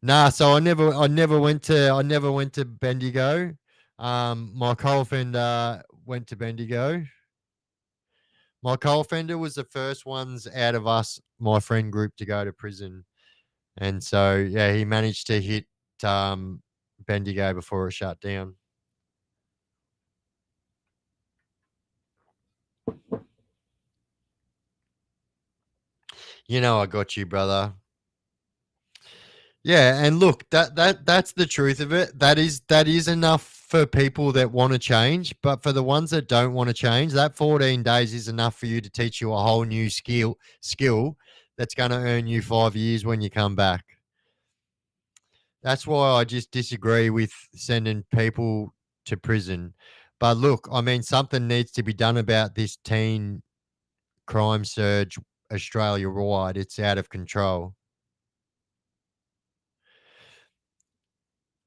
Nah, so I never went to Bendigo. My coal fender went to Bendigo. My co-offender was the first ones out of us, my friend group, to go to prison, and so yeah, he managed to hit Bendigo before it shut down. You know, I got you, brother. Yeah, and look, that's the truth of it. That is enough for people that want to change, but for the ones that don't want to change, that 14 days is enough for you to teach you a whole new skill that's going to earn you 5 years when you come back. That's why I just disagree with sending people to prison. But look, I mean, something needs to be done about this teen crime surge Australia wide. It's out of control.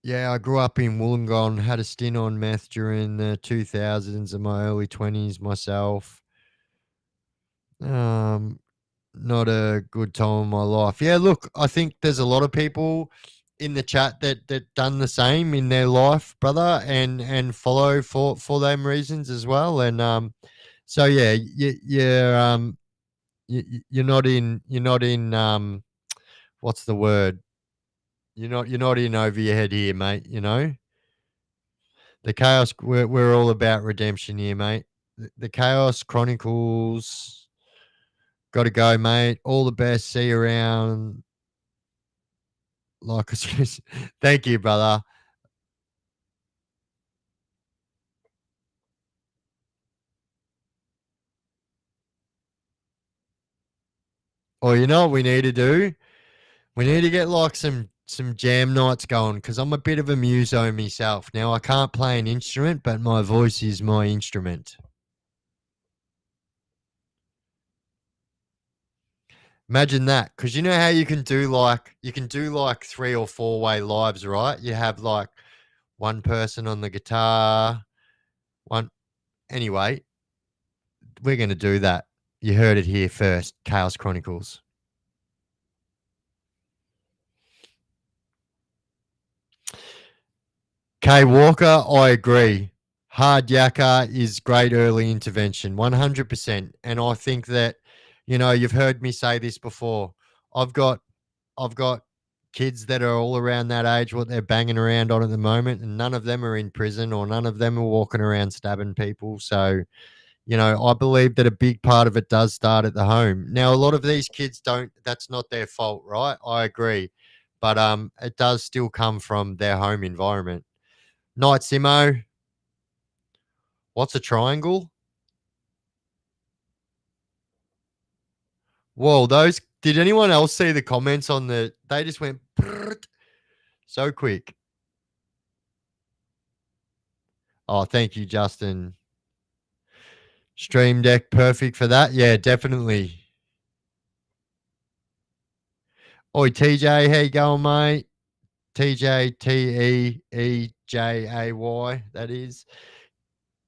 Yeah, I grew up in Wollongong, had a stint on meth during the 2000s and my early 20s myself. Um, Not a good time in my life. Yeah, look, I think there's a lot of people in the chat that done the same in their life, brother, and follow for them reasons as well. And so yeah, you're not in what's the word? You're not in over your head here, mate. You know the chaos. We're all about redemption here, mate. The Chaos Chronicles. Got to go, mate. All the best. See you around. Like, thank you, brother. Or you know what we need to do? We need to get like some jam nights going, because I'm a bit of a muso myself. Now I can't play an instrument, but my voice is my instrument. Imagine that, because you know how you can do like 3 or 4 way lives, right? You have like one person on the guitar, one. Anyway, we're gonna do that. You heard it here first. Chaos Chronicles. Kay Walker, I agree. Hard yakka is great early intervention, 100%. And I think that, you've heard me say this before. I've got, I've got kids that are all around that age, what they're banging around on at the moment, and none of them are in prison or none of them are walking around stabbing people. So, I believe that a big part of it does start at the home. Now, a lot of these kids don't, that's not their fault, right? I agree. But it does still come from their home environment. Night Simo, what's a triangle? Whoa, did anyone else see the comments on they just went so quick. Oh, thank you, Justin. Stream Deck, perfect for that. Yeah, definitely. Oi, TJ, how you going, mate? TJ, Teejay, that is.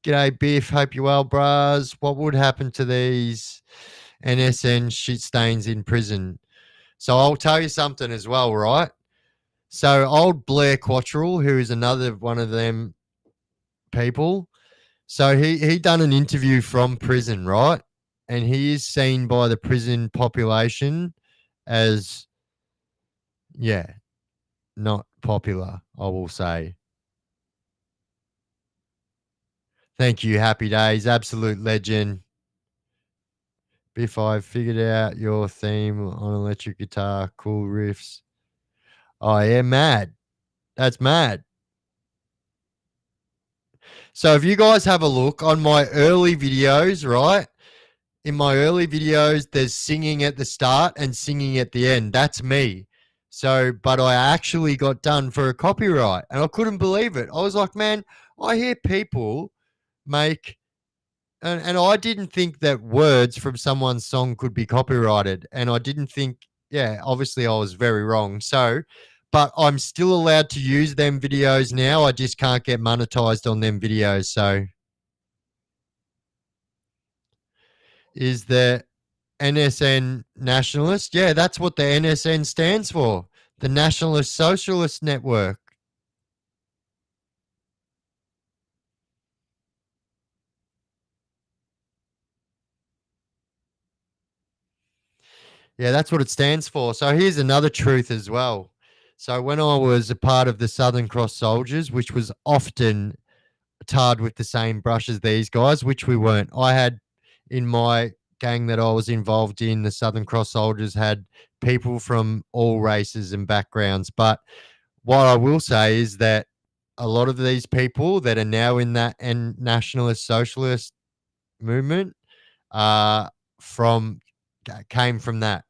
G'day, Biff. Hope you're well, bras. What would happen to these NSN shit stains in prison? So I'll tell you something as well, right? So old Blair Quattrell, who is another one of them people, so he done an interview from prison, right? And he is seen by the prison population as, yeah, not popular, I will say. Thank you, Happy Days, absolute legend. Biff, I figured out your theme on electric guitar, cool riffs. Oh yeah, mad. That's mad. So if you guys have a look on my early videos, right? In my early videos, there's singing at the start and singing at the end. That's me. So, but I actually got done for a copyright and I couldn't believe it. I was like, man, I hear people make, and I didn't think that words from someone's song could be copyrighted. And I didn't think, yeah, obviously I was very wrong. So, but I'm still allowed to use them videos now. I just can't get monetized on them videos. So, is the NSN nationalist? Yeah, that's what the NSN stands for. The Nationalist Socialist Network. Yeah, that's what it stands for. So here's another truth as well. So when I was a part of the Southern Cross Soldiers, which was often tarred with the same brush as these guys, which we weren't. I had in my gang that I was involved in, the Southern Cross Soldiers had people from all races and backgrounds. But what I will say is that a lot of these people that are now in that and nationalist socialist movement from came from that.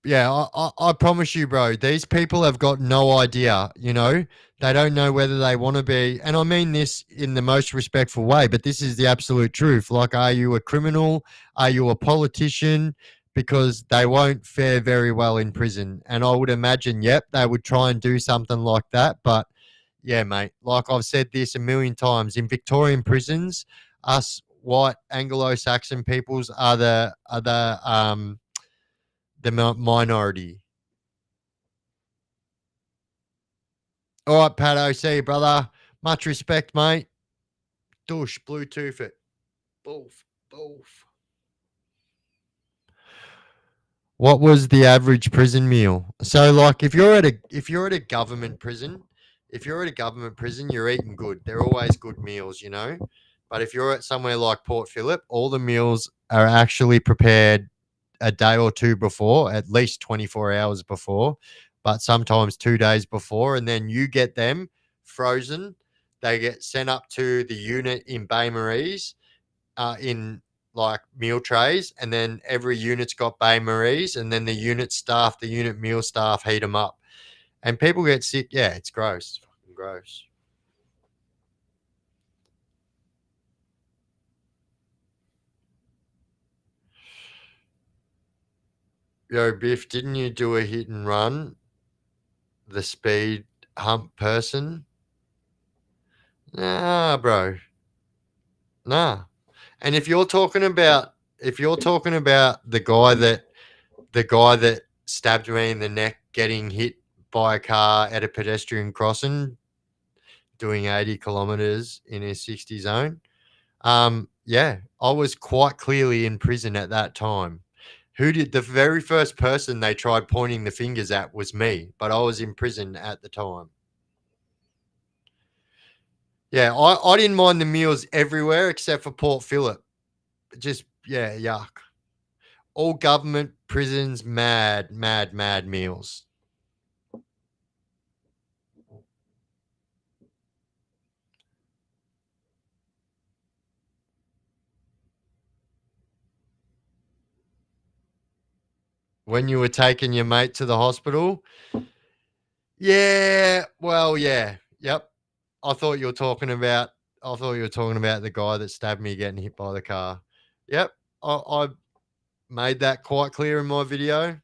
Yeah, I promise you, bro. These people have got no idea. They don't know whether they want to be. And I mean this in the most respectful way, but this is the absolute truth. Like, are you a criminal? Are you a politician? Because they won't fare very well in prison. And I would imagine, yep, they would try and do something like that. But yeah, mate, like I've said this a million times, in Victorian prisons, us white Anglo-Saxon peoples are the minority. All right, Pato, see you, brother. Much respect, mate. Douche, Bluetooth it. Boof, boof. What was the average prison meal? So, like, if you're at a government prison, you're eating good. They're always good meals. But if you're at somewhere like Port Phillip, all the meals are actually prepared a day or two before, at least 24 hours before, but sometimes 2 days before. And then you get them frozen. They get sent up to the unit in Bay Marie's in like meal trays. And then every unit's got Bay Marie's. And then the unit staff, the unit meal staff heat them up. And people get sick. Yeah, it's gross. Fucking gross. Yo, Biff, didn't you do a hit and run? The speed hump person? Nah, bro. Nah. And if you're talking about the guy that stabbed me in the neck getting hit by a car at a pedestrian crossing doing 80 kilometers in a 60 zone, yeah, I was quite clearly in prison at that time. Who did the very first person they tried pointing the fingers at was me, but I was in prison at the time. Yeah, I didn't mind the meals everywhere except for Port Phillip. Just yeah, yuck. All government prisons, mad, mad, mad meals. When you were taking your mate to the hospital, yeah, well, yeah, yep. I thought you were talking about. I thought you were talking about the guy that stabbed me getting hit by the car. Yep, I made that quite clear in my video.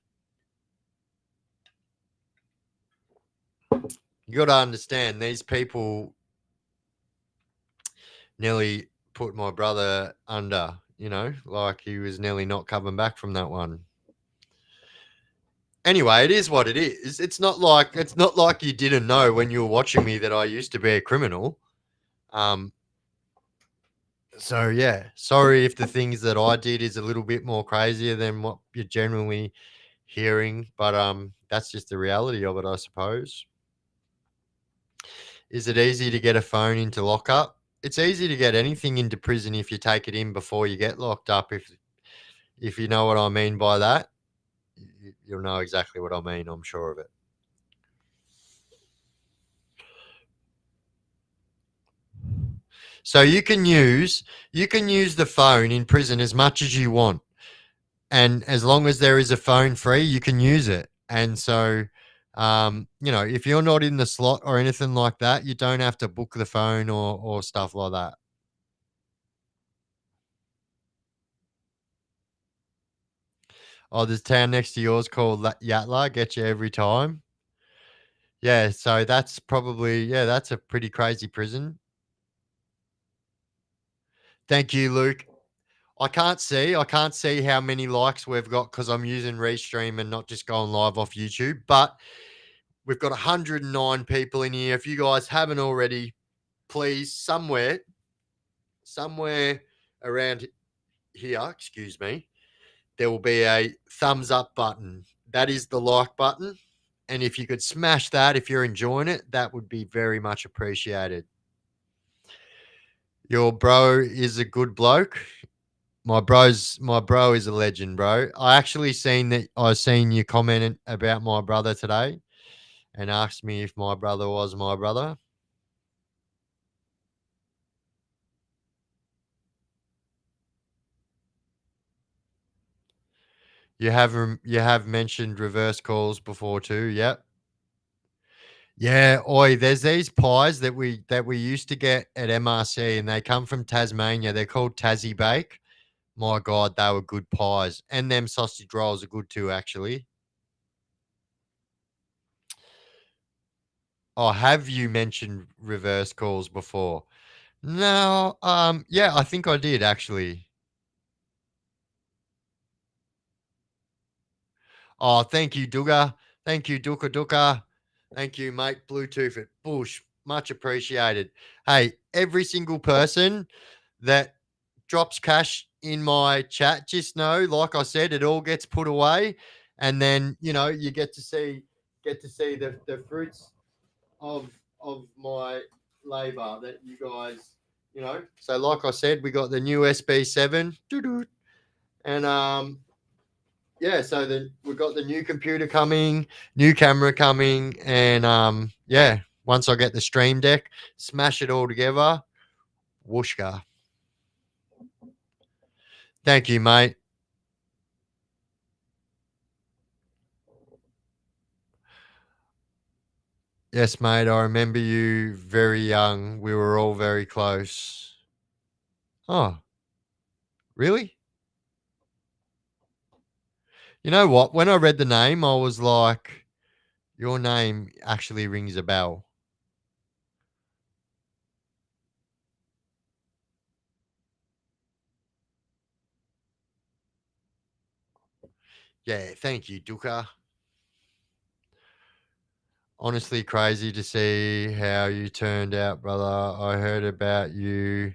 You got to understand these people nearly put my brother under. You know, like he was nearly not coming back from that one. Anyway, it is what it is. It's not like you didn't know when you were watching me that I used to be a criminal. Um, so yeah, sorry if the things that I did is a little bit more crazier than what you're generally hearing, but that's just the reality of it, I suppose. Is it easy to get a phone into lockup? It's easy to get anything into prison if you take it in before you get locked up. If you know what I mean by that, you'll know exactly what I mean. I'm sure of it. So you can use the phone in prison as much as you want, and as long as there is a phone free, you can use it. And so, if you're not in the slot or anything like that, you don't have to book the phone or stuff like that. Oh, there's a town next to yours called Yatla. Get you every time. Yeah, so that's probably that's a pretty crazy prison. Thank you, Luke. I can't see how many likes we've got because I'm using Restream and not just going live off YouTube. But we've got 109 people in here. If you guys haven't already, please somewhere around here, excuse me, there will be a thumbs up button. That is the like button. And if you could smash that if you're enjoying it, that would be very much appreciated. Your bro is a good bloke. My bro is a legend, bro. I seen you commenting about my brother today and asked me if my brother was my brother. You have mentioned reverse calls before too. Yep. Yeah, oi, there's these pies that we used to get at MRC and they come from Tasmania. They're called Tassie Bake. My God, they were good pies. And them sausage rolls are good too, actually. Oh, have you mentioned reverse calls before? No, yeah, I think I did actually. Oh, thank you, Dugga. Thank you, Duka Duka. Thank you, mate. Bluetooth it. Bush. Much appreciated. Hey, every single person that drops cash in my chat, just know, like I said, it all gets put away. And then, you get to see the fruits of my labor that you guys, So like I said, we got the new SB7. And yeah, so then we've got the new computer coming, new camera coming, and yeah, once I get the stream deck, smash it all together. Whooshka. Thank you, mate. Yes, mate. I remember you very young. We were all very close. Oh, really? You know what? When I read the name, I was like, your name actually rings a bell. Yeah, thank you, Duka. Honestly, crazy to see how you turned out, brother. I heard about you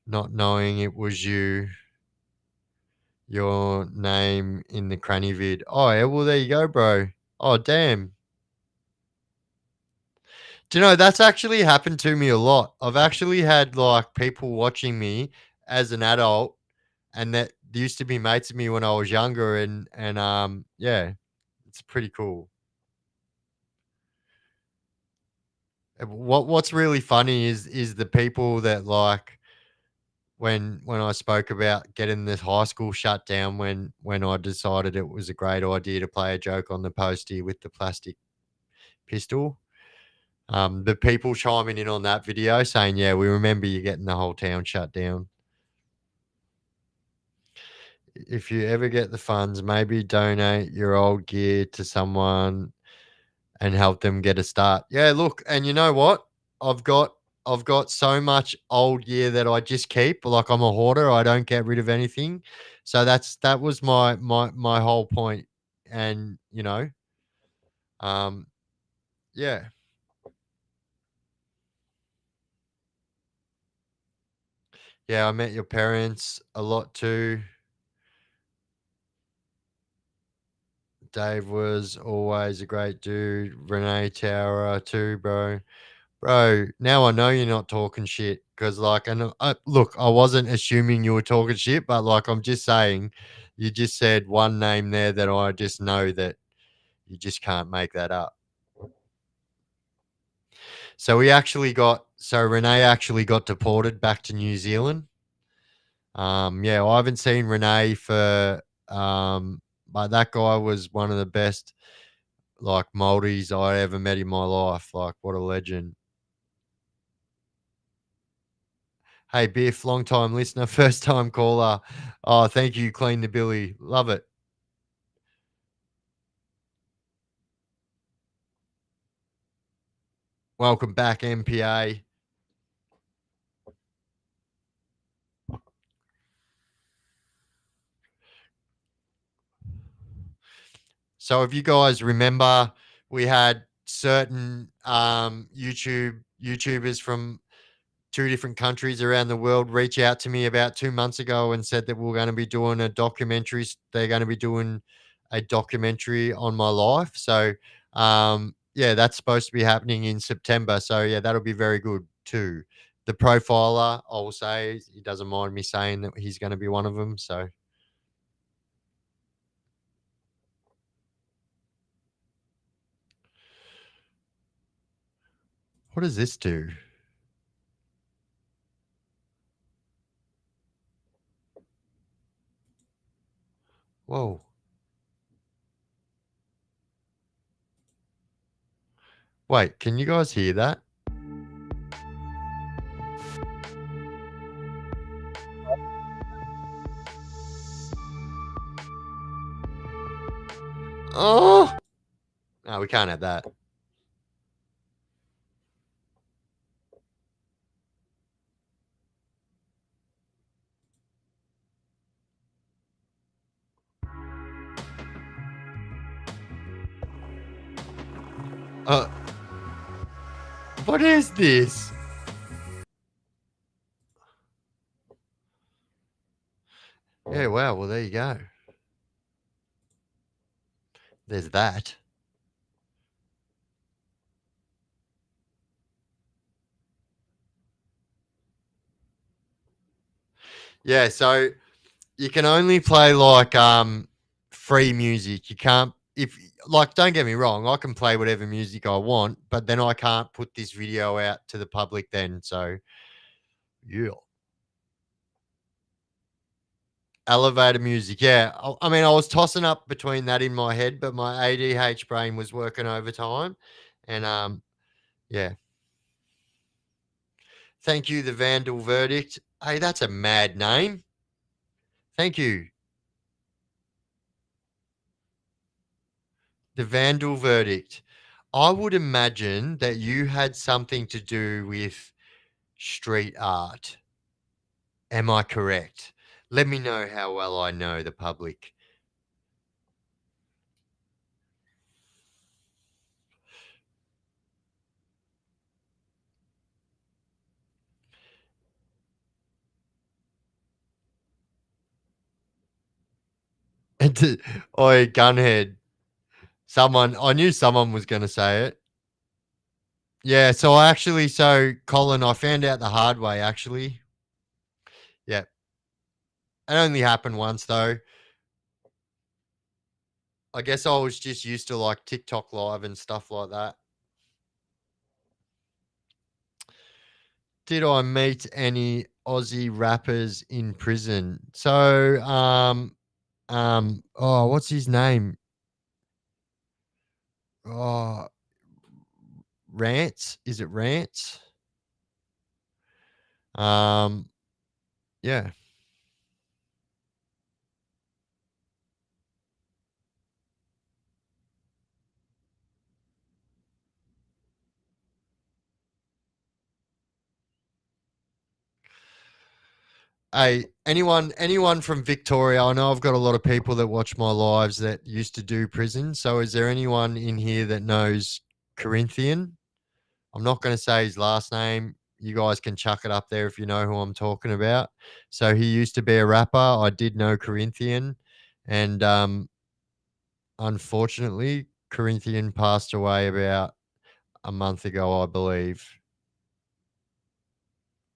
not knowing it was you. your name in the cranny vid. Oh, yeah, well, there you go, bro. Oh, damn. Do you know, that's actually happened to me a lot. I've actually had, like, people watching me as an adult, and that used to be mates of me when I was younger, and yeah, it's pretty cool. What's really funny is the people that, like, when I spoke about getting this high school shut down when I decided it was a great idea to play a joke on the postie with the plastic pistol. The people chiming in on that video saying, "Yeah, we remember you getting the whole town shut down." If you ever get the funds, maybe donate your old gear to someone and help them get a start. Yeah, look, and you know what? I've got I've got so much old gear that I just keep. Like, I'm a hoarder. I don't get rid of anything. So that was my whole point. And um, yeah, yeah. I met your parents a lot too. Dave was always a great dude. Renee Tower too, bro. Bro, now I know you're not talking shit because, like, and look, I wasn't assuming you were talking shit, but like, I'm just saying, you just said one name there that I just know that you just can't make that up. So Renee actually got deported back to New Zealand. Yeah, I haven't seen Renee but that guy was one of the best, like, Maldives I ever met in my life. Like, what a legend. Hey, Biff, long time listener, first time caller. Oh, thank you, Clean the Billy. Love it. Welcome back, MPA. So, if you guys remember, we had certain YouTubers from two different countries around the world reach out to me about 2 months ago and said that we're going to be doing a documentary. They're going to be doing a documentary on my life. So, yeah, that's supposed to be happening in September. So, yeah, that'll be very good too. The profiler, I will say, he doesn't mind me saying that he's going to be one of them. So, what does this do? Whoa. Wait, can you guys hear that? Oh, no, we can't have that. Uh, what is this? Yeah, wow. Well, there you go. There's that. Yeah, so you can only play, like, free music. You can't if like, don't get me wrong, I can play whatever music I want, but then I can't put this video out to the public then. So, yeah. Elevator music. Yeah. I mean, I was tossing up between that in my head, but my ADH brain was working overtime. And yeah. Thank you, the Vandal Verdict. Hey, that's a mad name. Thank you. The Vandal Verdict. I would imagine that you had something to do with street art. Am I correct? Let me know how well I know the public. Oi, gunhead. Someone I knew someone was gonna say it. Yeah, so Colin, I found out the hard way actually. Yeah. It only happened once though. I guess I was just used to like TikTok live and stuff like that. Did I meet any Aussie rappers in prison? Oh, what's his name? Oh, Rants? Is it Rants? Um, yeah. Hey, anyone from Victoria? I know I've got a lot of people that watch my lives that used to do prison. So is there anyone in here that knows Corinthian? I'm not going to say his last name. You guys can chuck it up there if you know who I'm talking about. So he used to be a rapper. I did know Corinthian, and unfortunately, Corinthian passed away about a month ago, I believe.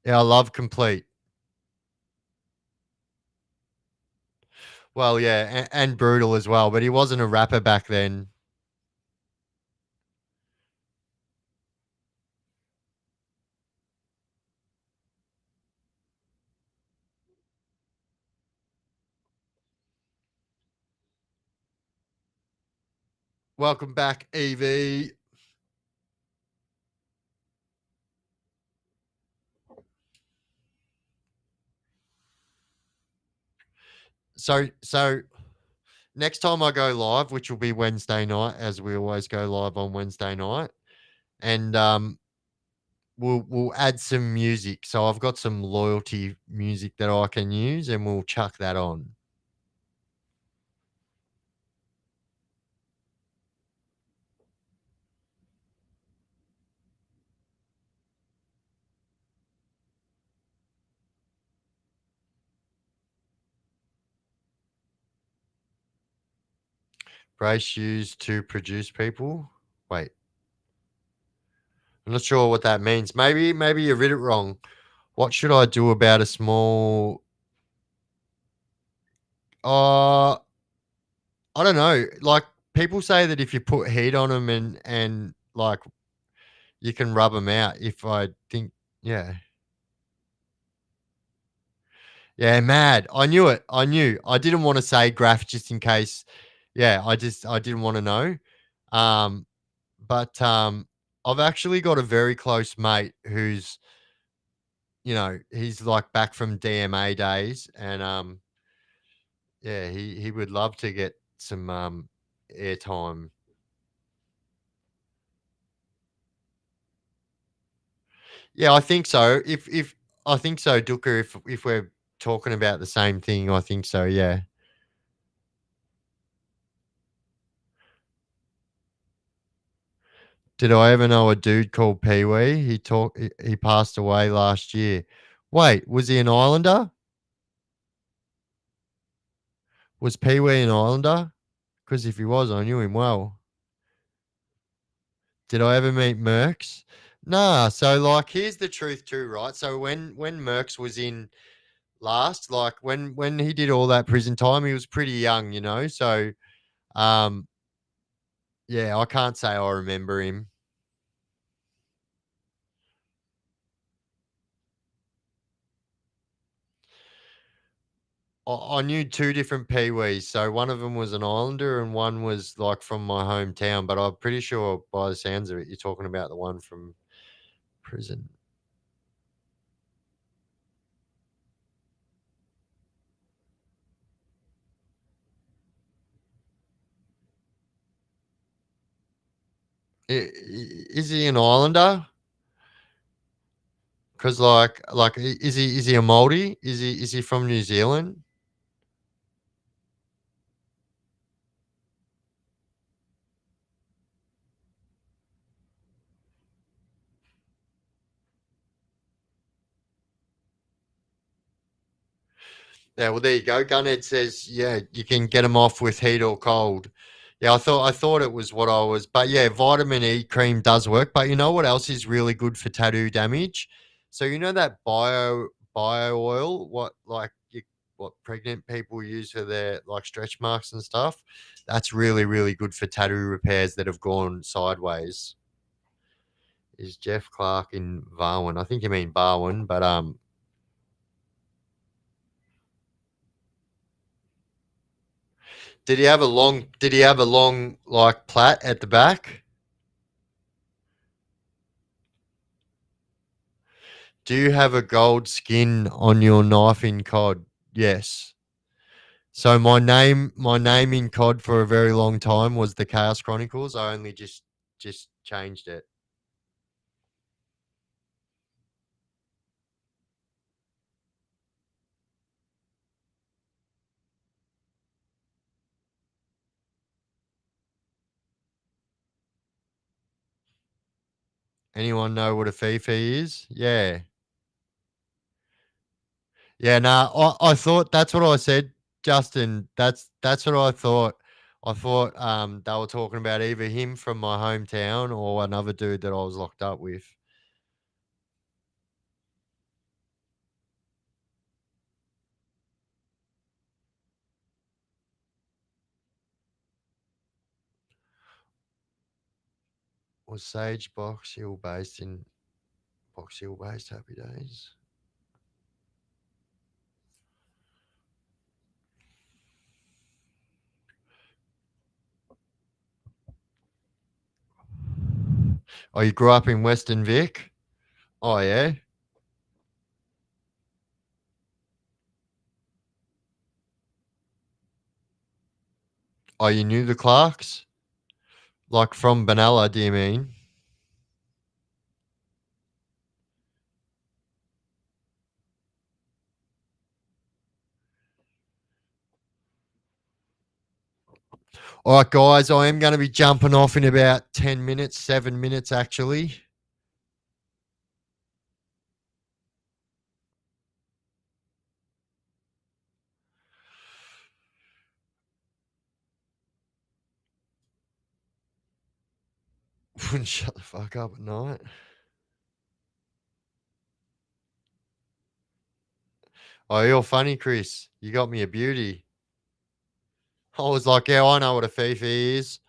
Yeah, I love Complete. Well, yeah, and Brutal as well, but he wasn't a rapper back then. Welcome back, EV. So next time I go live, which will be Wednesday night, as we always go live on Wednesday night, and we'll add some music. So I've got some loyalty music that I can use, and we'll chuck that on. Brace used to produce people. Wait, I'm not sure what that means. Maybe you read it wrong. What should I do about a small? Uh, I don't know. Like people say that if you put heat on them and like you can rub them out. If I think, yeah, yeah, mad. I knew it. I knew. I didn't want to say graph just in case. Yeah, I didn't want to know. Um, but I've actually got a very close mate who's he's like back from DMA days, and yeah, he would love to get some airtime. Yeah, I think so. If I think so, Duka. If we're talking about the same thing, I think so. Yeah. Did I ever know a dude called Pee Wee? He passed away last year. Wait, was he an Islander? Was Pee Wee an Islander? Because if he was, I knew him well. Did I ever meet Mercs? Nah. So like, here's the truth too, right? So when Mercs was in last, like when he did all that prison time, he was pretty young, you know. So um, yeah, I can't say I remember him. I knew two different Pee-wees. So one of them was an Islander and one was like from my hometown. But I'm pretty sure by the sounds of it, you're talking about the one from prison. Is he an Islander? Because is he a Māori? Is he from New Zealand? Yeah, well, there you go. Gunhead says, yeah, you can get them off with heat or cold. Yeah, I thought it was what I was, but yeah, vitamin E cream does work. But you know what else is really good for tattoo damage? So you know that bio oil, what pregnant people use for their like stretch marks and stuff. That's really good for tattoo repairs that have gone sideways. Is Jeff Clark in Barwon? I think you mean Barwon, but did he have a long like plait at the back? Do you have a gold skin on your knife in COD? Yes. So my name in COD for a very long time was the Chaos Chronicles. I only just changed it. Anyone know what a Fifi is? Yeah. Yeah, nah, I thought that's what I said, Justin. That's what I thought. I thought they were talking about either him from my hometown or another dude that I was locked up with. Was Sage Box Hill based in Box Hill based Happy Days? Oh, you grew up in Western Vic? Oh yeah. Oh, you knew the Clarks? Like from Benalla, do you mean? All right, guys, I am going to be jumping off in about 10 minutes, 7 minutes actually. Wouldn't shut the fuck up at night. Oh, you're funny, Chris. You got me a beauty. I was like, yeah, I know what a Fifi is.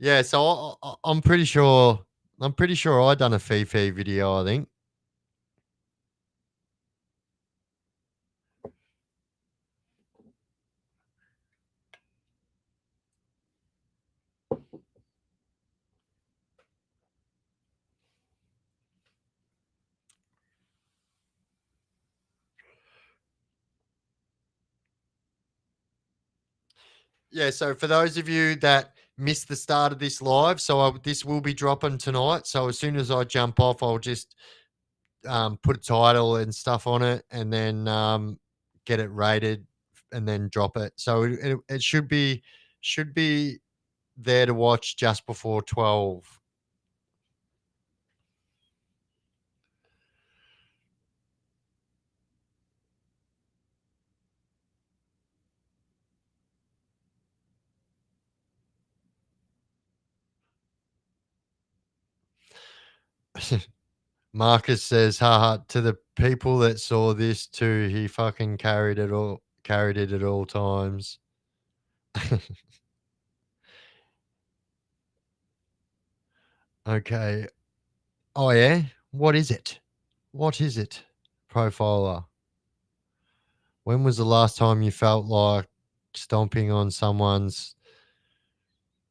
Yeah, so I'm pretty sure. I'm pretty sure I done a Fifi video. I think. Yeah, so for those of you that missed the start of this live, this will be dropping tonight. So as soon as I jump off, I'll just put a title and stuff on it, and then get it rated, and then drop it. So it should be there to watch just before 12. Marcus says, haha, to the people that saw this too, he fucking carried it at all times. Okay. Oh yeah? What is it? What is it? Profiler. When was the last time you felt like stomping on someone's?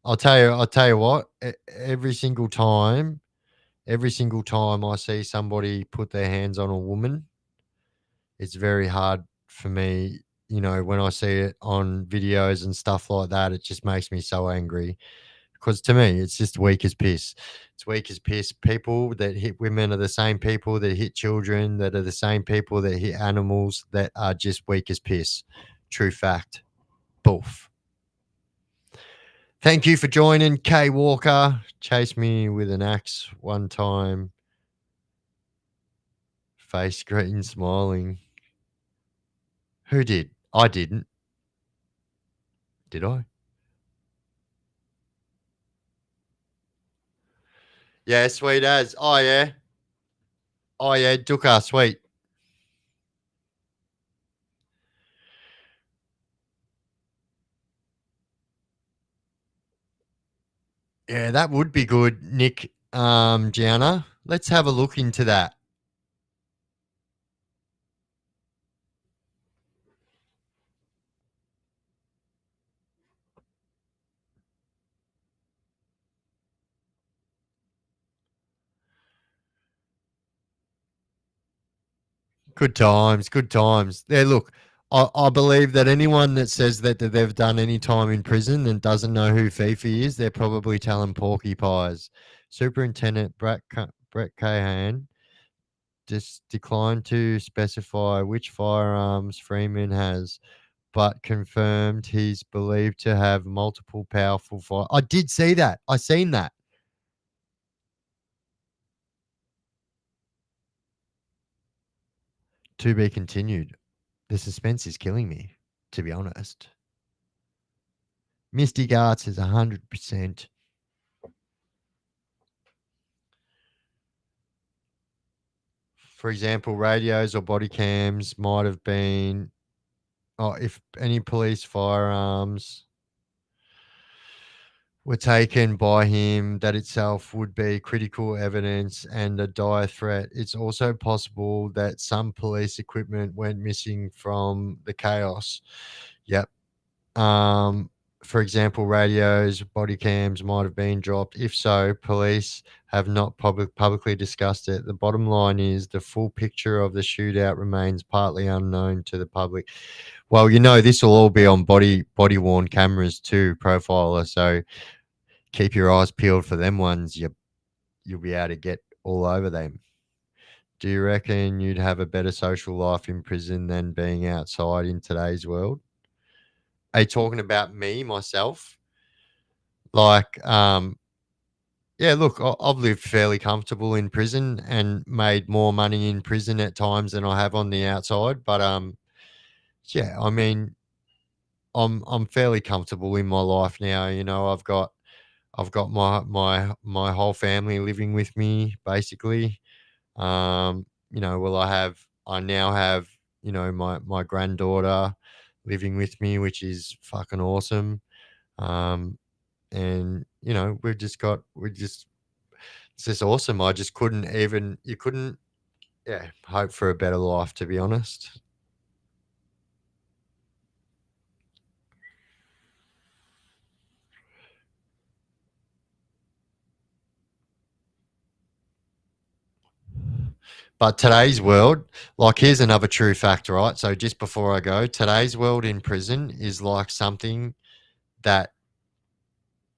I'll tell you what, every single time I see somebody put their hands on a woman, it's very hard for me, when I see it on videos and stuff like that, it just makes me so angry because to me, it's just weak as piss. It's weak as piss. People that hit women are the same people that hit children, that are the same people that hit animals, that are just weak as piss. True fact. Boof. Thank you for joining, K Walker. Chase me with an axe one time. Face green, smiling. Who did? I didn't. Did I? Yeah, sweet as. Oh, yeah. Oh, yeah. Dukkha, sweet. Yeah, that would be good, Nick, Gianna. Let's have a look into that. Good times, good times. Yeah, look, I believe that anyone that says that they've done any time in prison and doesn't know who Fifi is, they're probably telling porky pies. Superintendent Brett Cahan just declined to specify which firearms Freeman has, but confirmed he's believed to have multiple powerful fire. I did see that. I seen that. To be continued. The suspense is killing me, to be honest. Misty Arts is 100%. For example, radios or body cams might have been, oh, if any police firearms were taken by him, that itself would be critical evidence and a dire threat. It's also possible that some police equipment went missing from the chaos. Yep. Um, for example, radios, body cams might have been dropped. If so, police have not publicly discussed it. The bottom line is the full picture of the shootout remains partly unknown to the public. Well, this will all be on body worn cameras too, profiler. So keep your eyes peeled for them ones. You'll be able to get all over them. Do you reckon you'd have a better social life in prison than being outside in today's world? Are you talking about me, myself? Like, yeah, look, I've lived fairly comfortable in prison and made more money in prison at times than I have on the outside. But yeah, I mean, I'm fairly comfortable in my life now. I've got my whole family living with me, basically. Well, I now have my granddaughter living with me, which is fucking awesome. Um, and it's just awesome. I just couldn't even you couldn't yeah hope for a better life, to be honest. But today's world, like, here's another true fact, right? So just before I go, today's world in prison is like something that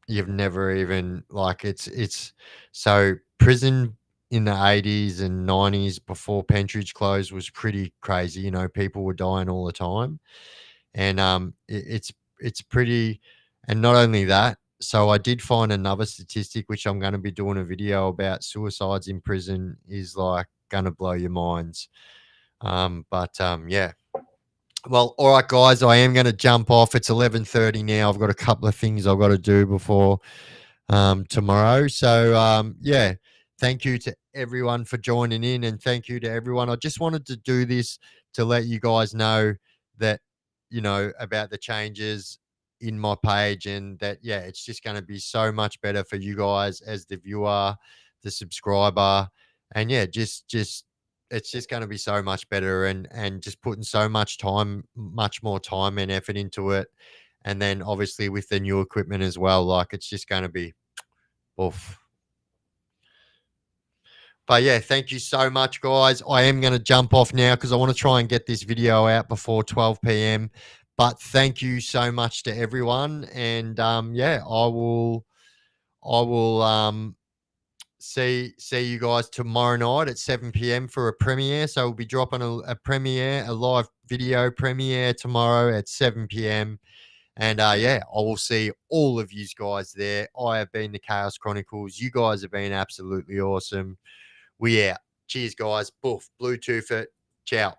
you've never even, like, it's so prison in the 80s and 90s before Pentridge closed was pretty crazy. People were dying all the time. And it's pretty, and not only that, so I did find another statistic which I'm going to be doing a video about. Suicides in prison is like going to blow your minds. Yeah. Well, all right, guys, I am going to jump off. It's 11:30 now. I've got a couple of things I've got to do before tomorrow. So yeah, thank you to everyone for joining in, and thank you to everyone. I just wanted to do this to let you guys know that about the changes in my page, and that, yeah, it's just going to be so much better for you guys as the viewer, the subscriber, and yeah, just it's just going to be so much better, and just putting so much more time and effort into it. And then obviously with the new equipment as well, like, it's just going to be oof. But yeah, thank you so much, guys. I am going to jump off now because I want to try and get this video out before 12 p.m. But thank you so much to everyone, and yeah, I will see you guys tomorrow night at 7 p.m. for a premiere. So we'll be dropping a premiere, a live video premiere tomorrow at 7 p.m. And yeah, I will see all of you guys there. I have been the Chaos Chronicles. You guys have been absolutely awesome. We out. Cheers, guys. Boof. Bluetooth it. Ciao.